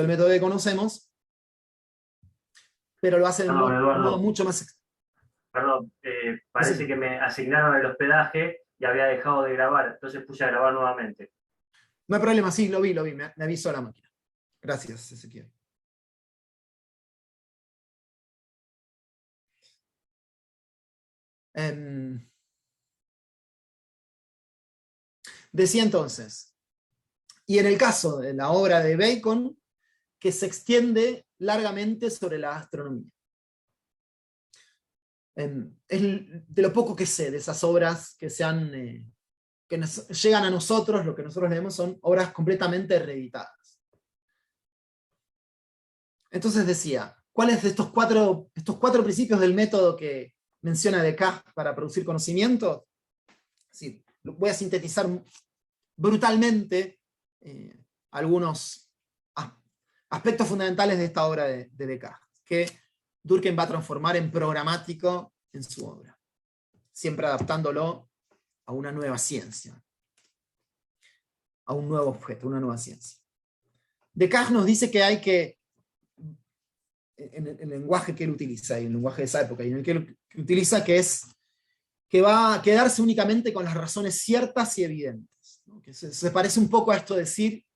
del método que conocemos, pero lo hace de un Perdón, modo Eduardo, mucho más... perdón, parece Sí. que me asignaron el hospedaje y había dejado de grabar, entonces puse a grabar nuevamente. No hay problema, sí, lo vi, me avisó la máquina. Gracias, Ezequiel. Decía entonces, y en el caso de la obra de Bacon, que se extiende largamente sobre la astronomía. Es de lo poco que sé de esas obras que llegan a nosotros, lo que nosotros leemos son obras completamente reeditadas. Entonces decía, ¿cuáles de estos cuatro principios del método que menciona Descartes para producir conocimiento? Sí, voy a sintetizar brutalmente algunos aspectos fundamentales de esta obra de Descartes, que Durkheim va a transformar en programático en su obra, siempre adaptándolo a una nueva ciencia, a un nuevo objeto, una nueva ciencia. Descartes nos dice que hay que, en el lenguaje que él utiliza, y el lenguaje de esa época, y en el que él utiliza, que va a quedarse únicamente con las razones ciertas y evidentes, ¿no? Que se parece un poco a esto de decir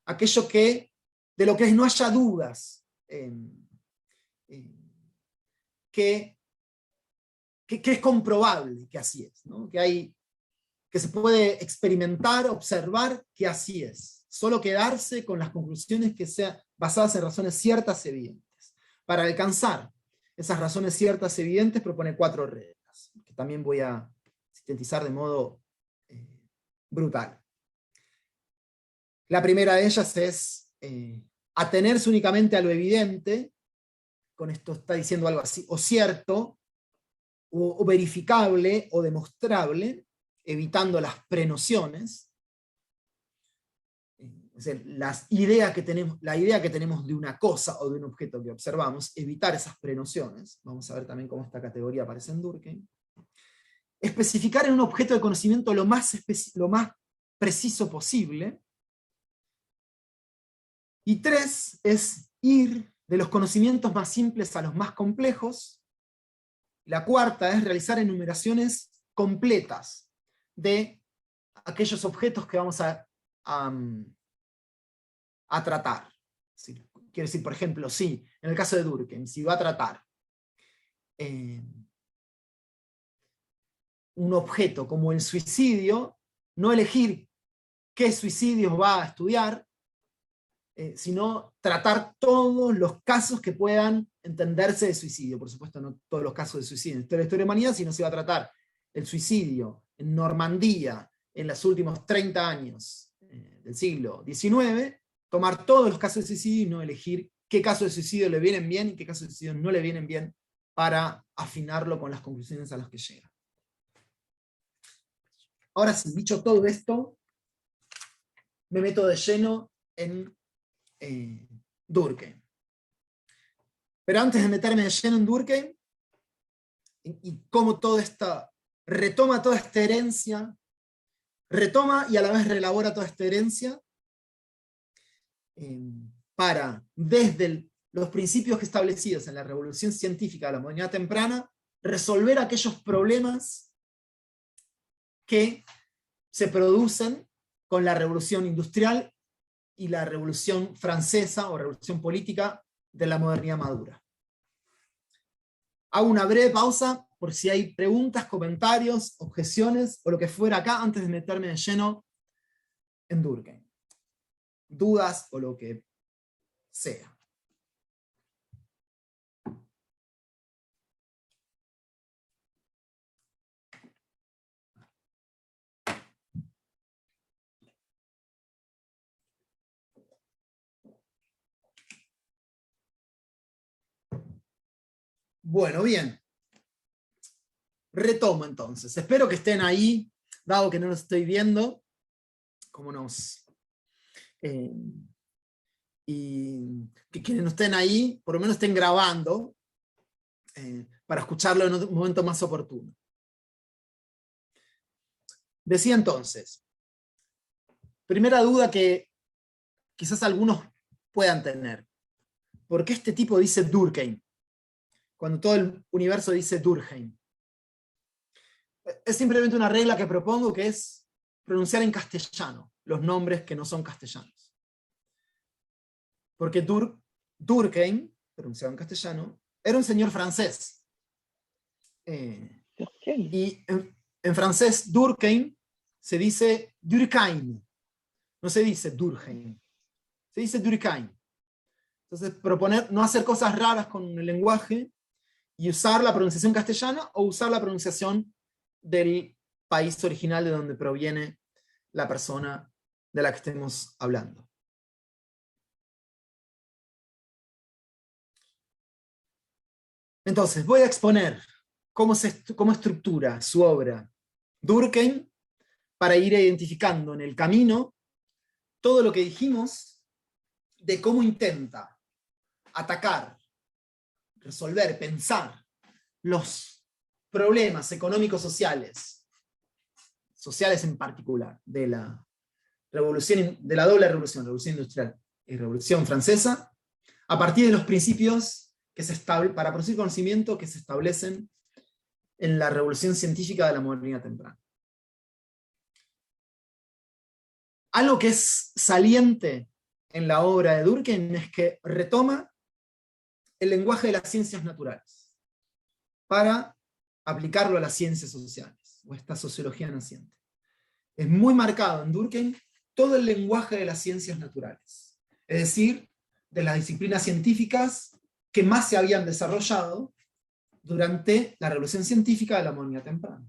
aquello de lo que no haya dudas, que es comprobable que así es, ¿no? Que se puede experimentar, observar que así es. Solo quedarse con las conclusiones que sean basadas en razones ciertas y evidentes. Para alcanzar esas razones ciertas y evidentes propone 4 reglas, que también voy a sintetizar de modo brutal. La primera de ellas es atenerse únicamente a lo evidente, con esto está diciendo algo así, o cierto, o verificable, o demostrable, evitando las prenociones. Es decir, la idea que tenemos de una cosa o de un objeto que observamos, evitar esas prenociones. Vamos a ver también cómo esta categoría aparece en Durkheim. Especificar en un objeto de conocimiento lo más preciso posible. Y 3 es ir de los conocimientos más simples a los más complejos. La 4ª es realizar enumeraciones completas de aquellos objetos que vamos a tratar. ¿Sí? Quiere decir, por ejemplo, en el caso de Durkheim, si va a tratar un objeto como el suicidio, no elegir qué suicidios va a estudiar, sino tratar todos los casos que puedan entenderse de suicidio. Por supuesto, no todos los casos de suicidio en la historia de la humanidad, sino se va a tratar el suicidio en Normandía en los últimos 30 años del siglo XIX, tomar todos los casos de suicidio y no elegir qué casos de suicidio le vienen bien y qué casos de suicidio no le vienen bien para afinarlo con las conclusiones a las que llega. Ahora sí, dicho todo esto, me meto de lleno en Durkheim. Pero antes de meterme de lleno en Durkheim, y cómo retoma toda esta herencia, retoma y a la vez relabora toda esta herencia, para, desde los principios establecidos en la revolución científica de la modernidad temprana, resolver aquellos problemas que se producen con la revolución industrial y la revolución francesa o revolución política de la modernidad madura. Hago una breve pausa por si hay preguntas, comentarios, objeciones o lo que fuera acá antes de meterme de lleno en Durkheim. Dudas o lo que sea. Bueno, bien. Retomo entonces. Espero que estén ahí, dado que no los estoy viendo, y que quienes no estén ahí, por lo menos estén grabando, para escucharlo en un momento más oportuno. Decía entonces, primera duda que quizás algunos puedan tener. ¿Por qué este tipo dice Durkheim? Cuando todo el universo dice Durkheim. Es simplemente una regla que propongo, que es pronunciar en castellano los nombres que no son castellanos. Porque Durkheim, pronunciado en castellano, era un señor francés. Y en francés, Durkheim se dice Durkheim. No se dice Durkheim. Se dice Durkheim. Entonces, proponer no hacer cosas raras con el lenguaje y usar la pronunciación castellana o usar la pronunciación del país original de donde proviene la persona de la que estemos hablando. Entonces, voy a exponer cómo estructura su obra Durkheim para ir identificando en el camino todo lo que dijimos de cómo intenta atacar, resolver, pensar los problemas económicos sociales en particular, de la doble revolución industrial y revolución francesa, a partir de los principios que para producir conocimiento que se establecen en la revolución científica de la modernidad temprana. Algo que es saliente en la obra de Durkheim es que retoma el lenguaje de las ciencias naturales para aplicarlo a las ciencias sociales, o esta sociología naciente. Es muy marcado en Durkheim todo el lenguaje de las ciencias naturales, es decir, de las disciplinas científicas que más se habían desarrollado durante la revolución científica de la modernidad temprana.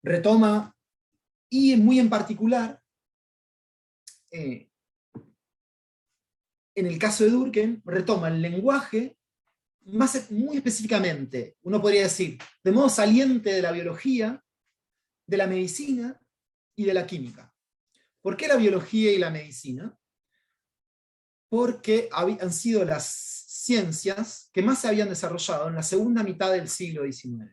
Retoma, y muy en particular, en el caso de Durkheim, retoma el lenguaje muy específicamente, uno podría decir, de modo saliente de la biología, de la medicina y de la química. ¿Por qué la biología y la medicina? Porque han sido las ciencias que más se habían desarrollado en la segunda mitad del siglo XIX.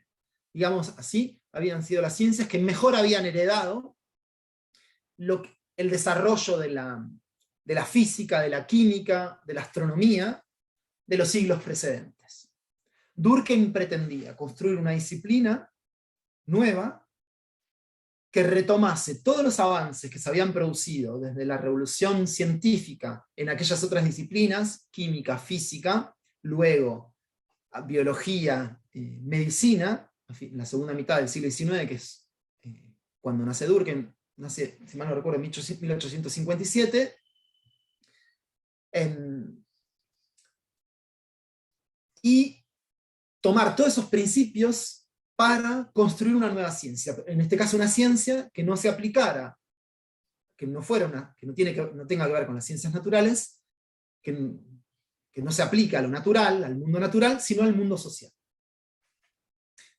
Digamos así, habían sido las ciencias que mejor habían heredado el desarrollo de la física, de la química, de la astronomía, de los siglos precedentes. Durkheim pretendía construir una disciplina nueva que retomase todos los avances que se habían producido desde la revolución científica en aquellas otras disciplinas, química, física, luego biología, medicina, en la segunda mitad del siglo XIX, que es cuando nace Durkheim, nace, si mal no recuerdo, en 1857, y tomar todos esos principios para construir una nueva ciencia. En este caso, una ciencia que no se aplicara, que no tenga que ver con las ciencias naturales, que no se aplica a lo natural, al mundo natural, sino al mundo social.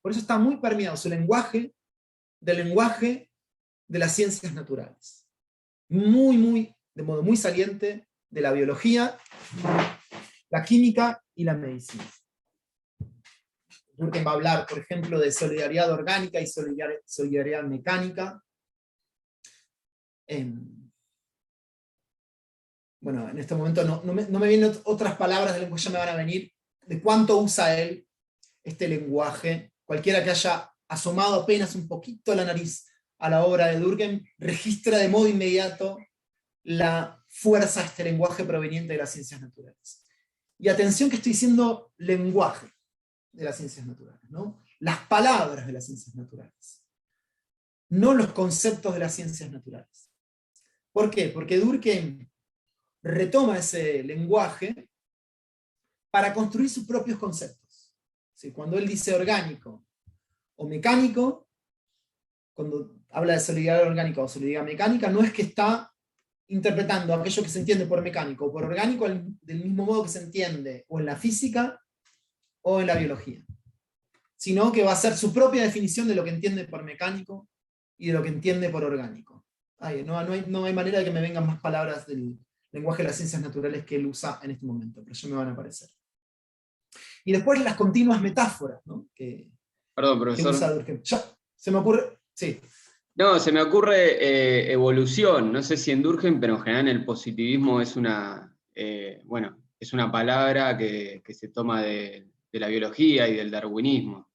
Por eso está muy permeado su lenguaje del lenguaje de las ciencias naturales. De modo muy saliente de la biología, la química y la medicina. Durkheim va a hablar, por ejemplo, de solidaridad orgánica y solidaridad mecánica. Bueno, en este momento no me vienen otras palabras del lenguaje, ya me van a venir, de cuánto usa él este lenguaje. Cualquiera que haya asomado apenas un poquito la nariz a la obra de Durkheim registra de modo inmediato la fuerza de este lenguaje proveniente de las ciencias naturales. Y atención que estoy diciendo lenguaje de las ciencias naturales, ¿no? Las palabras de las ciencias naturales, no los conceptos de las ciencias naturales. ¿Por qué? Porque Durkheim retoma ese lenguaje para construir sus propios conceptos. ¿Sí? Cuando él dice orgánico o mecánico, cuando habla de solidaridad orgánica o solidaridad mecánica, no es que está interpretando aquello que se entiende por mecánico o por orgánico del mismo modo que se entiende o en la física o en la biología, sino que va a ser su propia definición de lo que entiende por mecánico y de lo que entiende por orgánico. No hay manera de que me vengan más palabras del lenguaje de las ciencias naturales que él usa en este momento, pero ya me van a aparecer. Y después las continuas metáforas, ¿no? Perdón, profesor. Que usa Durkheim. Ya, se me ocurre, sí. No, se me ocurre evolución. No sé si en Durkheim, pero en general el positivismo es bueno, es una palabra que se toma de la biología y del darwinismo.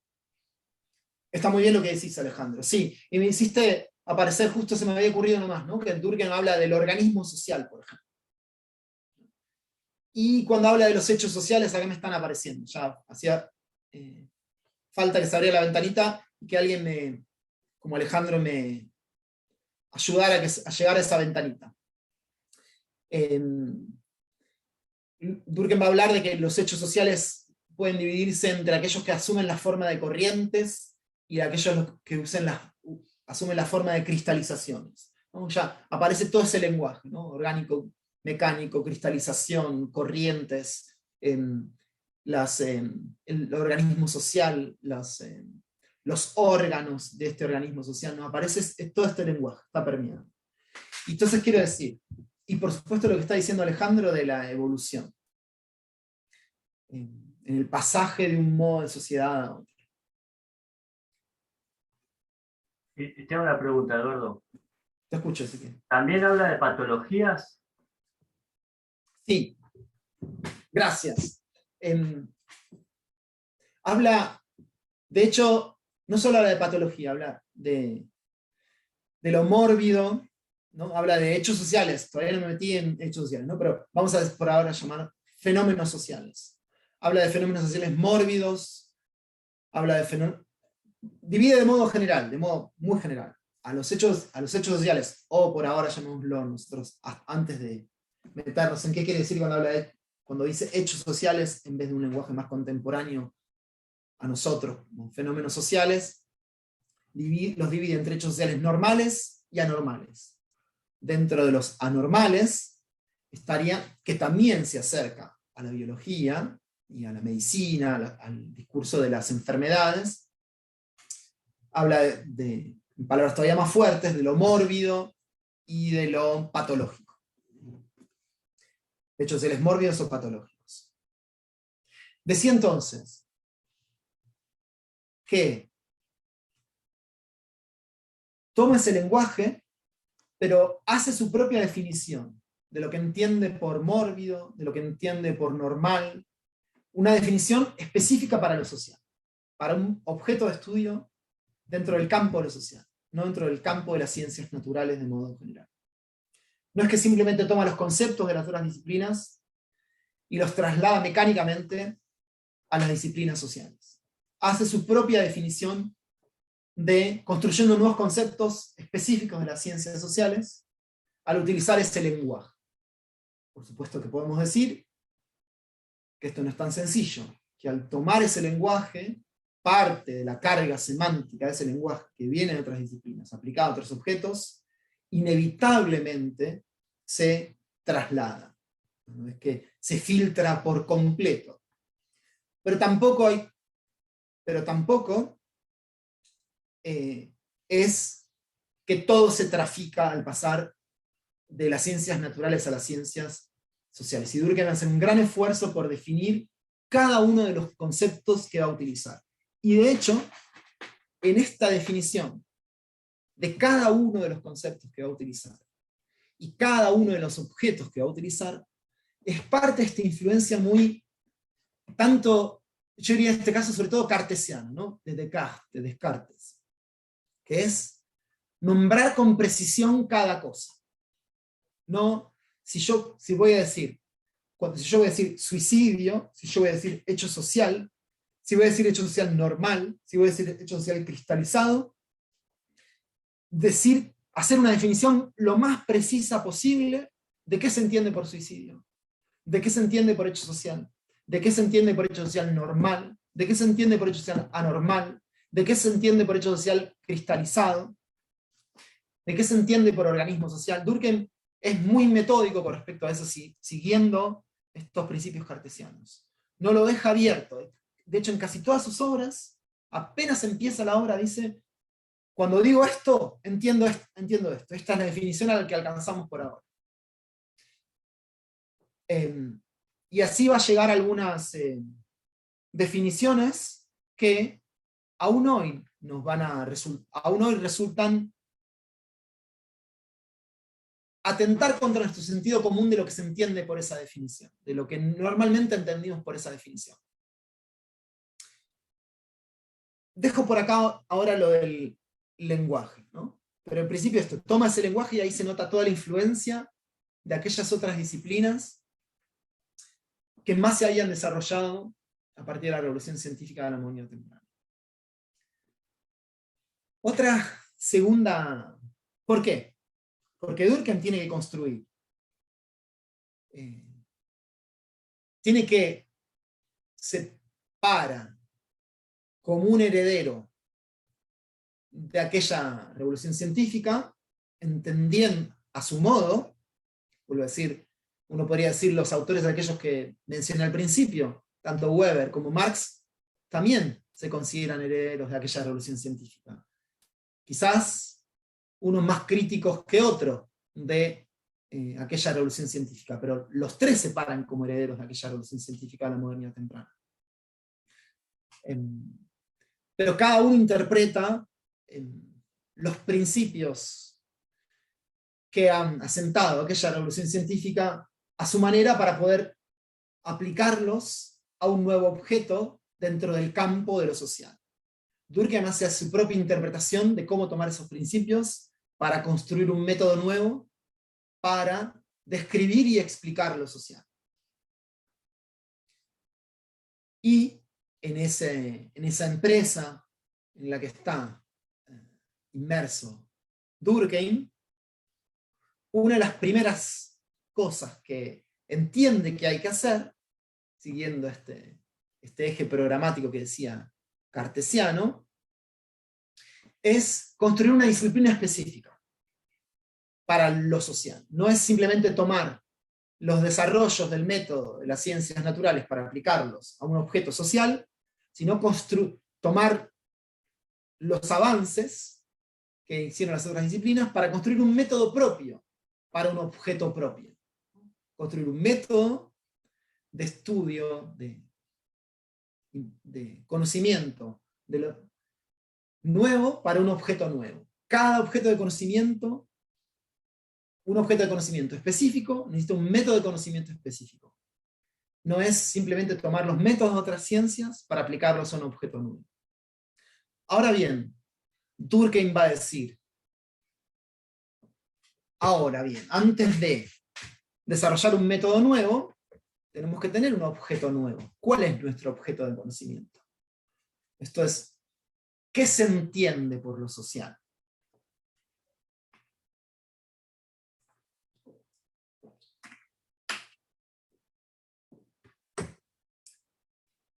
Está muy bien lo que decís, Alejandro. Sí, y me hiciste aparecer, justo se me había ocurrido nomás, ¿no? Que Durkheim habla del organismo social, por ejemplo. Y cuando habla de los hechos sociales, acá me están apareciendo. Ya hacía falta que se abriera la ventanita y que alguien como Alejandro, me ayudara a llegar a esa ventanita. Durkheim va a hablar de que los hechos sociales pueden dividirse entre aquellos que asumen la forma de corrientes y aquellos que asumen la forma de cristalizaciones, ¿no? Ya aparece todo ese lenguaje, ¿no? Orgánico, mecánico, cristalización, corrientes, el organismo social, los órganos de este organismo social, ¿no? Aparece todo este lenguaje, está permeado. Y entonces quiero decir, y por supuesto lo que está diciendo Alejandro de la evolución, en el pasaje de un modo de sociedad a otro. Te hago una pregunta, Eduardo. Te escucho, así que. ¿También habla de patologías? Sí, gracias. Habla, de hecho, no solo habla de patología, habla de lo mórbido, ¿no? Habla de hechos sociales, todavía no me metí en hechos sociales, ¿no? Pero vamos a por ahora llamar fenómenos sociales. Habla de fenómenos sociales mórbidos, habla de fenómenos, divide de modo general, de modo muy general, a los hechos sociales, o por ahora llamémoslo nosotros, antes de meternos en qué quiere decir cuando dice hechos sociales, en vez de un lenguaje más contemporáneo a nosotros, como fenómenos sociales, los divide entre hechos sociales normales y anormales. Dentro de los anormales estaría, que también se acerca a la biología y a la medicina, al discurso de las enfermedades, habla en palabras todavía más fuertes, de lo mórbido y de lo patológico. Hechos sociales mórbidos o patológicos. Decía entonces que toma ese lenguaje, pero hace su propia definición de lo que entiende por mórbido, de lo que entiende por normal, una definición específica para lo social, para un objeto de estudio dentro del campo de lo social, no dentro del campo de las ciencias naturales de modo general. No es que simplemente toma los conceptos de las otras disciplinas y los traslada mecánicamente a las disciplinas sociales. Hace su propia definición construyendo nuevos conceptos específicos de las ciencias sociales al utilizar ese lenguaje. Por supuesto que podemos decir que esto no es tan sencillo, que al tomar ese lenguaje, parte de la carga semántica de ese lenguaje que viene de otras disciplinas, aplicada a otros objetos, inevitablemente se traslada. No es que se filtra por completo. Pero tampoco es que todo se trafica al pasar de las ciencias naturales a las ciencias sociales. Y Durkheim hace un gran esfuerzo por definir cada uno de los conceptos que va a utilizar. Y de hecho, en esta definición de cada uno de los conceptos que va a utilizar y cada uno de los objetos que va a utilizar, es parte de esta influencia muy, tanto, yo diría en este caso sobre todo cartesiana, ¿no? De Descartes, que es nombrar con precisión cada cosa. No, si yo voy a decir suicidio, si yo voy a decir hecho social, si voy a decir hecho social normal, si voy a decir hecho social cristalizado, hacer una definición lo más precisa posible de qué se entiende por suicidio, de qué se entiende por hecho social, de qué se entiende por hecho social normal, de qué se entiende por hecho social anormal, de qué se entiende por hecho social cristalizado, de qué se entiende por organismo social. Durkheim es muy metódico con respecto a eso, siguiendo estos principios cartesianos. No lo deja abierto. De hecho, en casi todas sus obras, apenas empieza la obra, dice, cuando digo esto, entiendo esto. Esta es la definición a la que alcanzamos por ahora. Y así va a llegar a algunas definiciones que aún hoy resultan atentar contra nuestro sentido común de lo que se entiende por esa definición, de lo que normalmente entendimos por esa definición. Dejo por acá ahora lo del lenguaje, ¿no? Pero en principio esto, toma ese lenguaje y ahí se nota toda la influencia de aquellas otras disciplinas que más se habían desarrollado a partir de la revolución científica de la modernidad temprana. Otra segunda, ¿por qué? Porque Durkheim tiene que construir. Tiene que separar como un heredero de aquella revolución científica, entendiendo a su modo, vuelvo a decir, uno podría decir los autores de aquellos que mencioné al principio, tanto Weber como Marx, también se consideran herederos de aquella revolución científica. Quizás unos más críticos que otros de aquella revolución científica, pero los tres se paran como herederos de aquella revolución científica de la modernidad temprana. Pero cada uno interpreta los principios que han asentado aquella revolución científica a su manera para poder aplicarlos a un nuevo objeto dentro del campo de lo social. Durkheim hace su propia interpretación de cómo tomar esos principios para construir un método nuevo para describir y explicar lo social. Y en esa empresa en la que está inmerso Durkheim, una de las primeras cosas que entiende que hay que hacer, siguiendo este eje programático que decía cartesiano, es construir una disciplina específica para lo social. No es simplemente tomar los desarrollos del método de las ciencias naturales para aplicarlos a un objeto social, sino tomar los avances que hicieron las otras disciplinas para construir un método propio para un objeto propio. Construir un método de estudio, de conocimiento de lo nuevo para un objeto nuevo. Cada objeto de conocimiento, un objeto de conocimiento específico, necesita un método de conocimiento específico. No es simplemente tomar los métodos de otras ciencias para aplicarlos a un objeto nuevo. Ahora bien, Durkheim va a decir, antes de desarrollar un método nuevo, tenemos que tener un objeto nuevo. ¿Cuál es nuestro objeto de conocimiento? Esto es, ¿qué se entiende por lo social?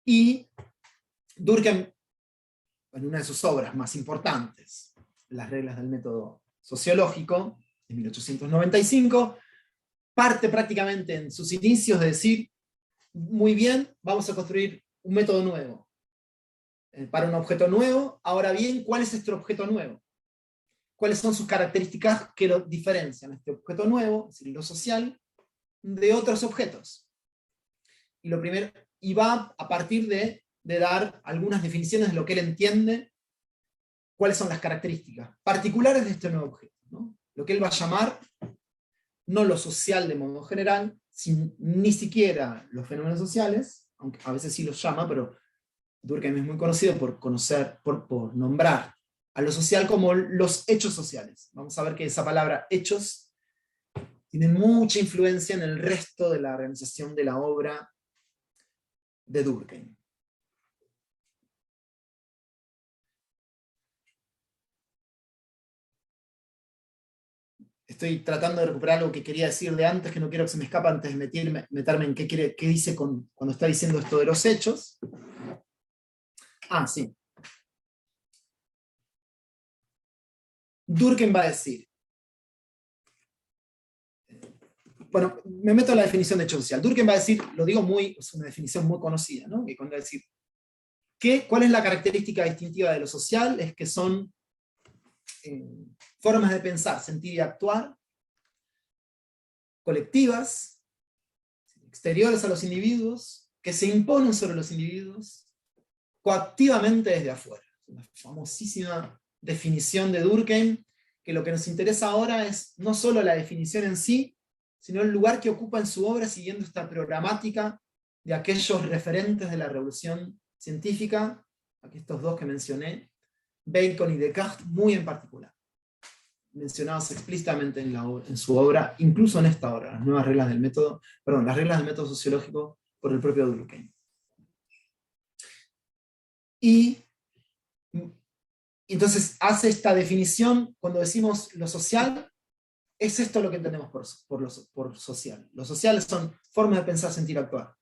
Y Durkheim, en una de sus obras más importantes, Las reglas del método sociológico, de 1895, parte prácticamente en sus inicios de decir, muy bien, vamos a construir un método nuevo para un objeto nuevo. Ahora bien, ¿cuál es este objeto nuevo? ¿Cuáles son sus características que lo diferencian, este objeto nuevo, es decir, lo social, de otros objetos? Y va a partir de dar algunas definiciones de lo que él entiende, cuáles son las características particulares de este nuevo objeto, ¿no? Lo que él va a llamar, no lo social de modo general, ni siquiera los fenómenos sociales, aunque a veces sí los llama, pero Durkheim es muy conocido por nombrar a lo social como los hechos sociales. Vamos a ver que esa palabra hechos tiene mucha influencia en el resto de la organización de la obra de Durkheim. Estoy tratando de recuperar algo que quería decir de antes, que no quiero que se me escape antes de meterme en qué dice cuando está diciendo esto de los hechos. Ah, sí. Durkheim va a decir, bueno, me meto en la definición de hecho social. Durkheim va a decir, lo digo es una definición muy conocida, ¿no? Que cuando va a decir, ¿cuál es la característica distintiva de lo social? Es que son formas de pensar, sentir y actuar, colectivas, exteriores a los individuos, que se imponen sobre los individuos, coactivamente desde afuera. Una famosísima definición de Durkheim, que lo que nos interesa ahora es no solo la definición en sí, sino el lugar que ocupa en su obra siguiendo esta programática de aquellos referentes de la revolución científica, aquí estos dos que mencioné, Bacon y Descartes, muy en particular, mencionados explícitamente en su obra, incluso en esta obra, las reglas del método sociológico por el propio Durkheim. Y entonces hace esta definición, cuando decimos lo social, es esto lo que entendemos por social. Lo social son formas de pensar, sentir, actuar,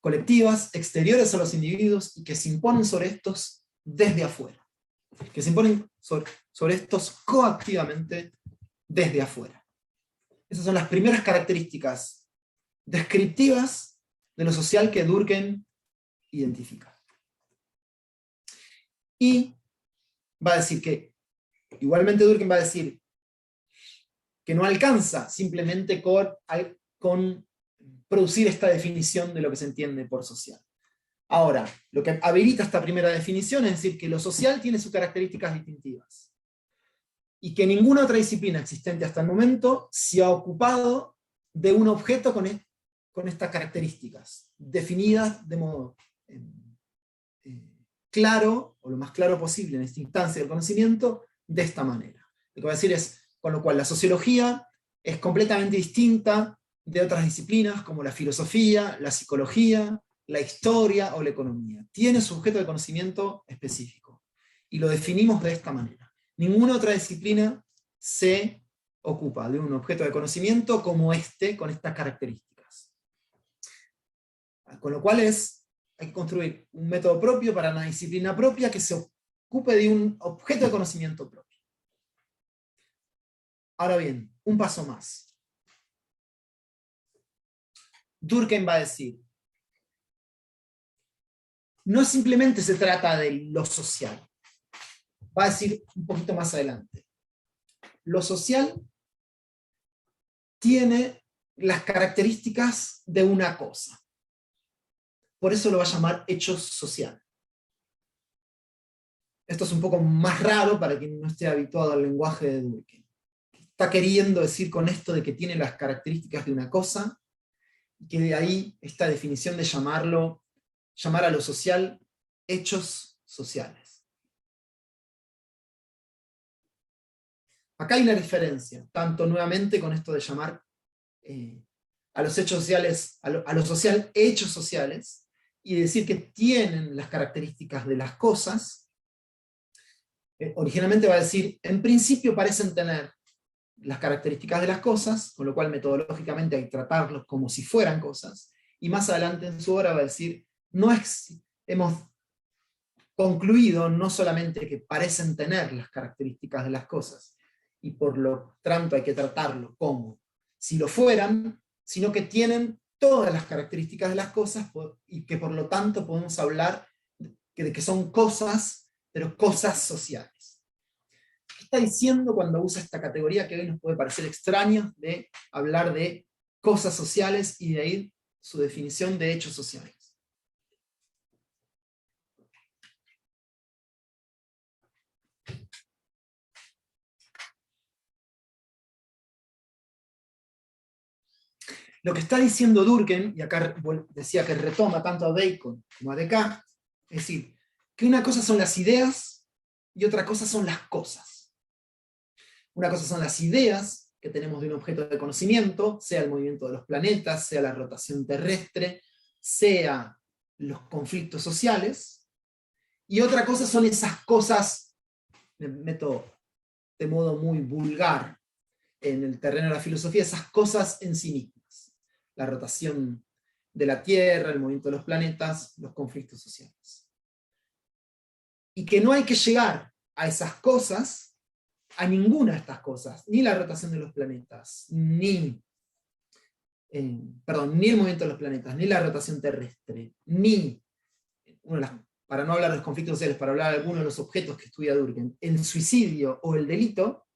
colectivas, exteriores a los individuos y que se imponen sobre estos desde afuera, que se imponen sobre estos coactivamente desde afuera. Esas son las primeras características descriptivas de lo social que Durkheim identifica. Y va a decir que, igualmente Durkheim va a decir que no alcanza simplemente con producir esta definición de lo que se entiende por social. Ahora, lo que habilita esta primera definición es decir que lo social tiene sus características distintivas y que ninguna otra disciplina existente hasta el momento se ha ocupado de un objeto con estas características, definidas de modo claro, o lo más claro posible en esta instancia del conocimiento, de esta manera. Lo que voy a decir es, con lo cual la sociología es completamente distinta de otras disciplinas como la filosofía, la psicología, la historia o la economía. Tiene su objeto de conocimiento específico. Y lo definimos de esta manera. Ninguna otra disciplina se ocupa de un objeto de conocimiento como este, con estas características. Con lo cual hay que construir un método propio para una disciplina propia que se ocupe de un objeto de conocimiento propio. Ahora bien, un paso más. Durkheim va a decir, no simplemente se trata de lo social. Va a decir un poquito más adelante. Lo social tiene las características de una cosa. Por eso lo va a llamar hecho social. Esto es un poco más raro para quien no esté habituado al lenguaje de Durkheim. Está queriendo decir con esto de que tiene las características de una cosa, y que de ahí esta definición de llamar a lo social hechos sociales. Acá hay una diferencia, tanto nuevamente con esto de llamar a los hechos sociales, a lo social hechos sociales, y decir que tienen las características de las cosas. Originalmente va a decir, en principio parecen tener las características de las cosas, con lo cual metodológicamente hay que tratarlos como si fueran cosas, y más adelante en su obra va a decir, hemos concluido no solamente que parecen tener las características de las cosas, y por lo tanto hay que tratarlo como si lo fueran, sino que tienen todas las características de las cosas, y que por lo tanto podemos hablar de que son cosas, pero cosas sociales. ¿Qué está diciendo cuando usa esta categoría que hoy nos puede parecer extraña de hablar de cosas sociales y de ahí su definición de hechos sociales? Lo que está diciendo Durkheim, y acá decía que retoma tanto a Bacon como a Descartes, es decir, que una cosa son las ideas y otra cosa son las cosas. Una cosa son las ideas que tenemos de un objeto de conocimiento, sea el movimiento de los planetas, sea la rotación terrestre, sea los conflictos sociales, y otra cosa son esas cosas, me meto de modo muy vulgar en el terreno de la filosofía, esas cosas en sí mismas. La rotación de la Tierra, el movimiento de los planetas, los conflictos sociales. Y que no hay que llegar a esas cosas, a ninguna de estas cosas, ni la rotación de los planetas, ni el movimiento de los planetas, ni la rotación terrestre, ni, para no hablar de los conflictos sociales, para hablar de algunos de los objetos que estudia Durkheim, el suicidio o el delito,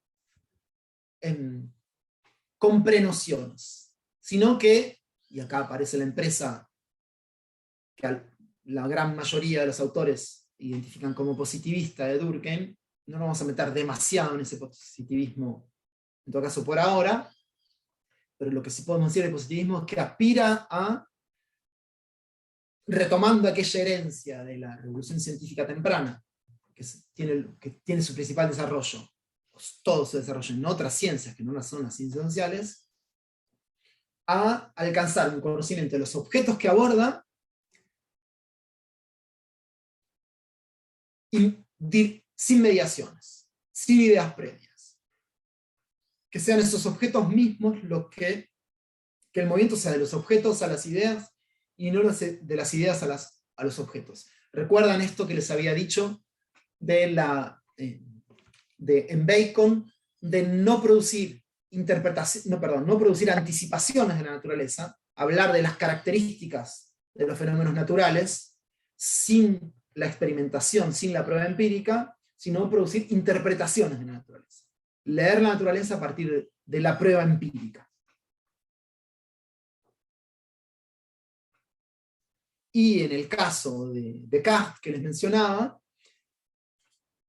con prenociones, sino que, y acá aparece la empresa que la gran mayoría de los autores identifican como positivista de Durkheim, no nos vamos a meter demasiado en ese positivismo, en todo caso por ahora, pero lo que sí podemos decir del positivismo es que aspira a, retomando aquella herencia de la revolución científica temprana, que tiene su principal desarrollo, todo su desarrollo en otras ciencias que no son las ciencias sociales, a alcanzar un conocimiento de los objetos que aborda sin mediaciones, sin ideas previas. Que sean esos objetos mismos los que el movimiento sea de los objetos a las ideas y no de las ideas a los objetos. ¿Recuerdan esto que les había dicho en Bacon, de no producir no producir anticipaciones de la naturaleza, hablar de las características de los fenómenos naturales sin la experimentación, sin la prueba empírica, sino producir interpretaciones de la naturaleza? Leer la naturaleza a partir de la prueba empírica. Y en el caso de Descartes, que les mencionaba,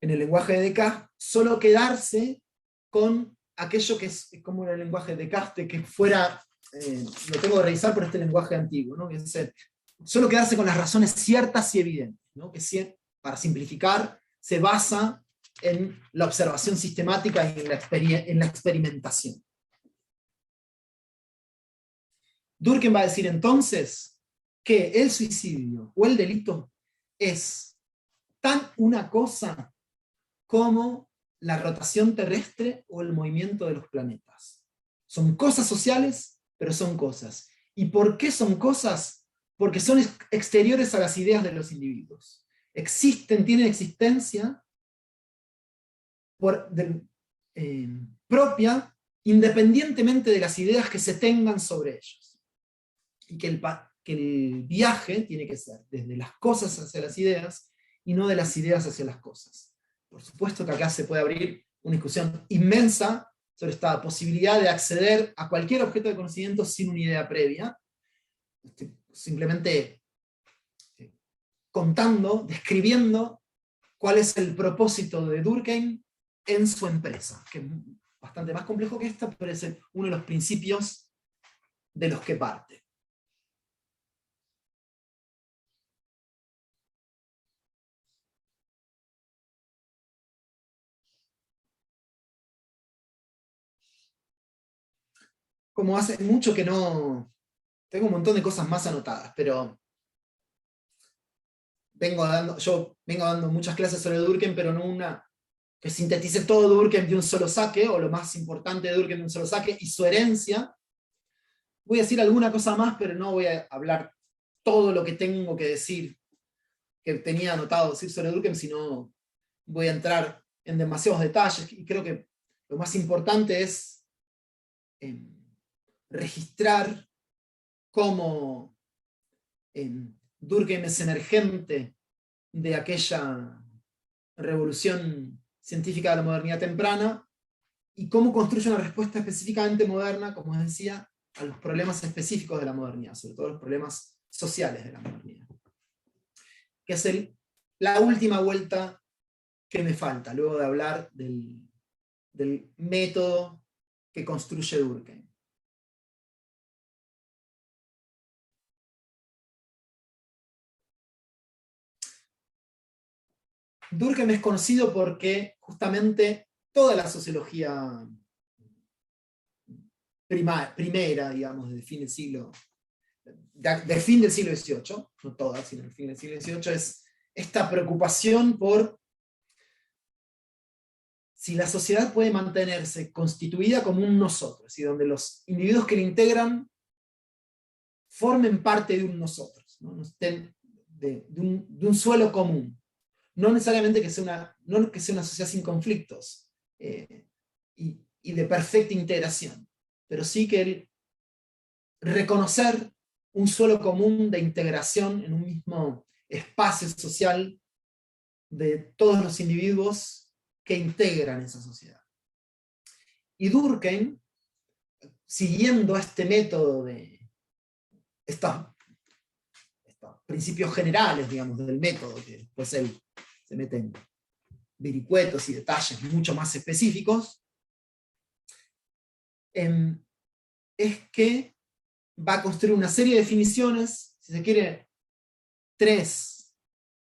en el lenguaje de Descartes, solo quedarse con aquello que es como era el lenguaje de Descartes, que fuera, lo tengo que revisar por este lenguaje antiguo, ¿no? Que es, solo quedarse con las razones ciertas y evidentes, ¿no? Que, para simplificar, se basa en la observación sistemática y en la experimentación. Durkheim va a decir entonces que el suicidio o el delito es tan una cosa como la rotación terrestre o el movimiento de los planetas. Son cosas sociales, pero son cosas. ¿Y por qué son cosas? Porque son exteriores a las ideas de los individuos. Tienen existencia propia, independientemente de las ideas que se tengan sobre ellos. Y que el viaje tiene que ser desde las cosas hacia las ideas y no de las ideas hacia las cosas. Por supuesto que acá se puede abrir una discusión inmensa sobre esta posibilidad de acceder a cualquier objeto de conocimiento sin una idea previa, simplemente contando, describiendo cuál es el propósito de Durkheim en su empresa, que es bastante más complejo que esta, pero es uno de los principios de los que parte. Como hace mucho que no... Tengo un montón de cosas más anotadas, pero yo vengo dando muchas clases sobre Durkheim, pero no una que sintetice todo Durkheim de un solo saque, o lo más importante de Durkheim de un solo saque, y su herencia. Voy a decir alguna cosa más, pero no voy a hablar todo lo que tengo que decir, que tenía anotado decir sobre Durkheim, sino voy a entrar en demasiados detalles, y creo que lo más importante es registrar cómo Durkheim es emergente de aquella revolución científica de la modernidad temprana y cómo construye una respuesta específicamente moderna, como os decía, a los problemas específicos de la modernidad, sobre todo los problemas sociales de la modernidad. Que es la última vuelta que me falta, luego de hablar del método que construye Durkheim. Durkheim es conocido porque justamente toda la sociología primera, digamos, de fin del siglo XVIII, no toda, sino del fin del siglo XVIII, es esta preocupación por si la sociedad puede mantenerse constituida como un nosotros, y donde los individuos que la integran formen parte de un nosotros, ¿no? Estén de un suelo común. No necesariamente que sea una sociedad sin conflictos y de perfecta integración, pero sí que el reconocer un suelo común de integración en un mismo espacio social de todos los individuos que integran esa sociedad. Y Durkheim, siguiendo este método de estos principios generales, digamos, del método, que después él se mete vericuetos y detalles mucho más específicos, es que va a construir una serie de definiciones, si se quiere, 3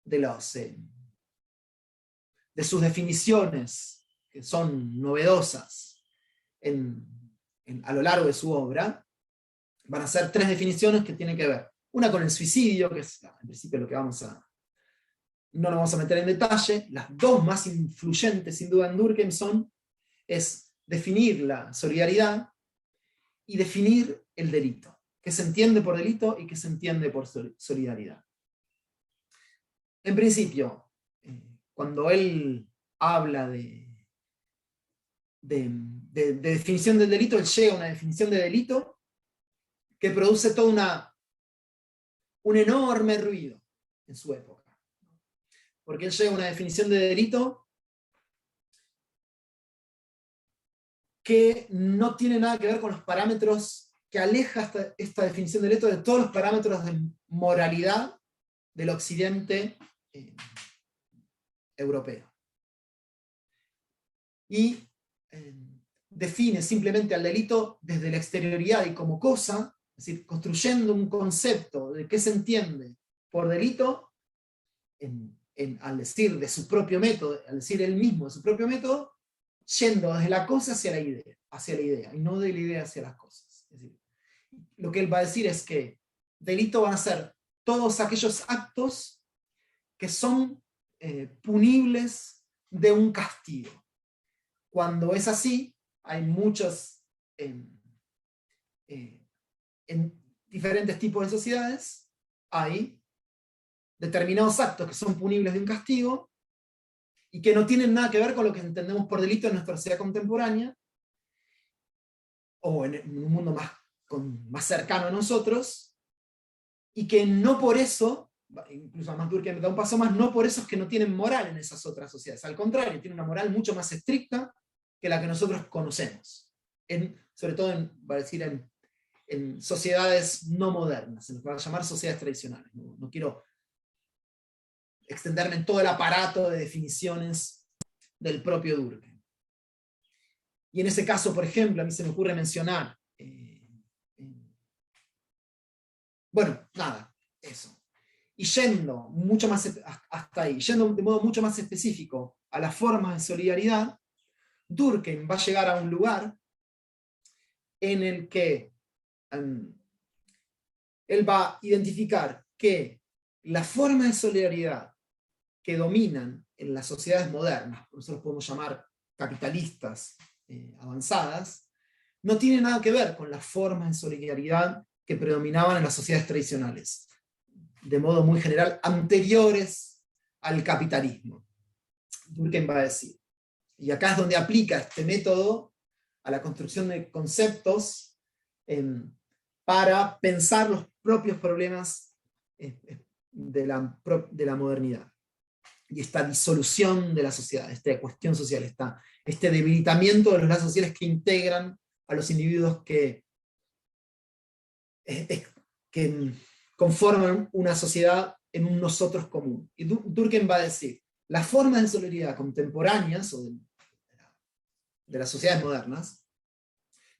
de sus definiciones, que son novedosas a lo largo de su obra, van a ser 3 definiciones que tienen que ver. Una con el suicidio, que es en principio lo que no nos vamos a meter en detalle. Las 2 más influyentes, sin duda, en Durkheim es definir la solidaridad y definir el delito. ¿Qué se entiende por delito y qué se entiende por solidaridad? En principio, cuando él habla de definición del delito, él llega a una definición de delito que produce todo un enorme ruido en su época. Porque él llega a una definición de delito que no tiene nada que ver con los parámetros, que aleja esta definición de delito de todos los parámetros de moralidad del occidente europeo. Y define simplemente al delito desde la exterioridad y como cosa, es decir, construyendo un concepto de qué se entiende por delito, al decir de su propio método, al decir él mismo de su propio método, yendo desde la cosa hacia la idea, y no de la idea hacia las cosas. Es decir, lo que él va a decir es que delito van a ser todos aquellos actos que son punibles de un castigo. Cuando es así, hay muchos en diferentes tipos de sociedades, hay determinados actos que son punibles de un castigo y que no tienen nada que ver con lo que entendemos por delito en nuestra sociedad contemporánea, o en un mundo más cercano a nosotros, y que no por eso, incluso más Durkheim da un paso más, no por eso es que no tienen moral en esas otras sociedades. Al contrario, tienen una moral mucho más estricta que la que nosotros conocemos. Sobre todo en sociedades no modernas, en lo que va a llamar sociedades tradicionales. No quiero extenderme en todo el aparato de definiciones del propio Durkheim. Y en ese caso, por ejemplo, a mí se me ocurre mencionar, bueno, nada, eso. Y yendo mucho más hasta ahí, yendo de modo mucho más específico a las formas de solidaridad, Durkheim va a llegar a un lugar en el que él va a identificar que las formas de solidaridad que dominan en las sociedades modernas, nosotros podemos llamar capitalistas avanzadas, no tienen nada que ver con las formas de solidaridad que predominaban en las sociedades tradicionales, de modo muy general, anteriores al capitalismo. Durkheim va a decir, y acá es donde aplica este método a la construcción de conceptos para pensar los propios problemas de la modernidad. Y esta disolución de la sociedad, esta cuestión social, este debilitamiento de los lazos sociales que integran a los individuos que conforman una sociedad en un nosotros común. Y Durkheim va a decir, las formas de solidaridad contemporáneas o de las sociedades modernas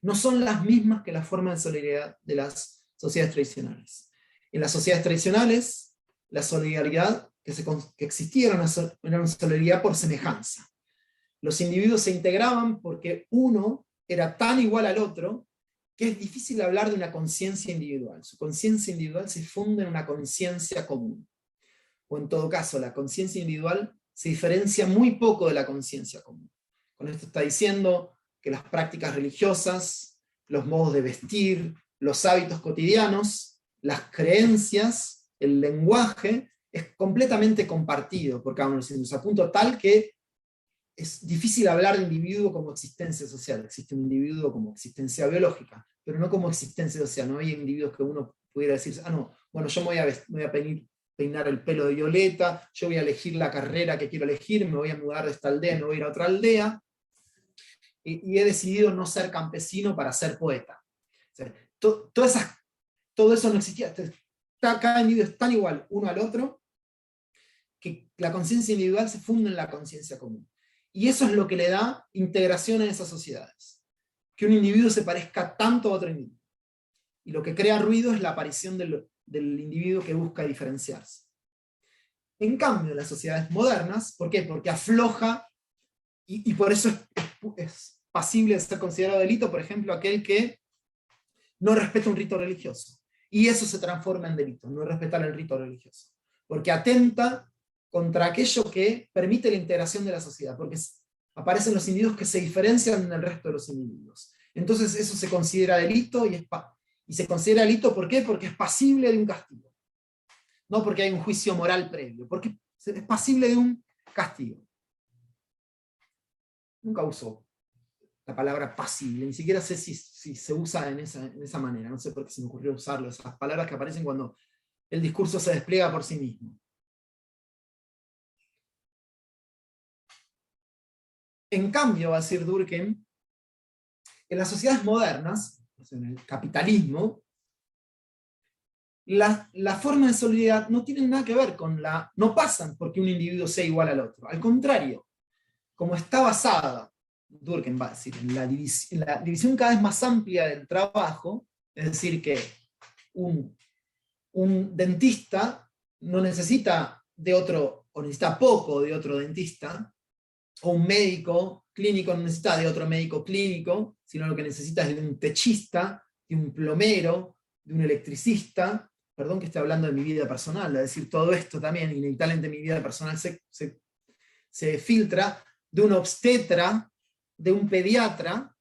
no son las mismas que las formas de solidaridad de las sociedades tradicionales. En las sociedades tradicionales, la solidaridad que existía era una solidaridad por semejanza. Los individuos se integraban porque uno era tan igual al otro que es difícil hablar de una conciencia individual. Su conciencia individual se funde en una conciencia común. O en todo caso, la conciencia individual se diferencia muy poco de la conciencia común. Con esto está diciendo que las prácticas religiosas, los modos de vestir, los hábitos cotidianos, las creencias, el lenguaje, es completamente compartido por cada uno de los individuos, a punto tal que es difícil hablar de individuo como existencia social. Existe un individuo como existencia biológica, pero no como existencia social. No hay individuos que uno pudiera decir, no, bueno, yo me voy a peinar el pelo de violeta, yo voy a elegir la carrera que quiero elegir, me voy a mudar de esta aldea, me voy a ir a otra aldea, y he decidido no ser campesino para ser poeta. O sea, todo eso no existía. Cada individuo es tan igual uno al otro que la conciencia individual se funda en la conciencia común. Y eso es lo que le da integración a esas sociedades. Que un individuo se parezca tanto a otro individuo. Y lo que crea ruido es la aparición del individuo que busca diferenciarse. En cambio, las sociedades modernas, ¿por qué? Porque afloja, y por eso es pasible de ser considerado delito, por ejemplo, aquel que no respeta un rito religioso. Y eso se transforma en delito, no respetar el rito religioso. Porque atenta contra aquello que permite la integración de la sociedad, porque aparecen los individuos que se diferencian del resto de los individuos. Entonces eso se considera delito y se considera delito, ¿por qué? Porque es pasible de un castigo. No porque hay un juicio moral previo, porque es pasible de un castigo. Nunca uso la palabra pasible, ni siquiera sé si se usa en esa manera, no sé por qué se me ocurrió usarlo, esas palabras que aparecen cuando el discurso se despliega por sí mismo. En cambio, va a decir Durkheim, en las sociedades modernas, en el capitalismo, la forma de solidaridad no tienen nada que ver con no pasan porque un individuo sea igual al otro. Al contrario, como está basada, Durkheim va a decir, en la división cada vez más amplia del trabajo, es decir, que un dentista no necesita de otro, o necesita poco de otro dentista, o un médico clínico no necesita de otro médico clínico, sino lo que necesita es de un techista, de un plomero, de un electricista. Perdón que esté hablando de mi vida personal, es decir, todo esto también, inevitablemente mi vida personal se filtra, de un obstetra, de un pediatra,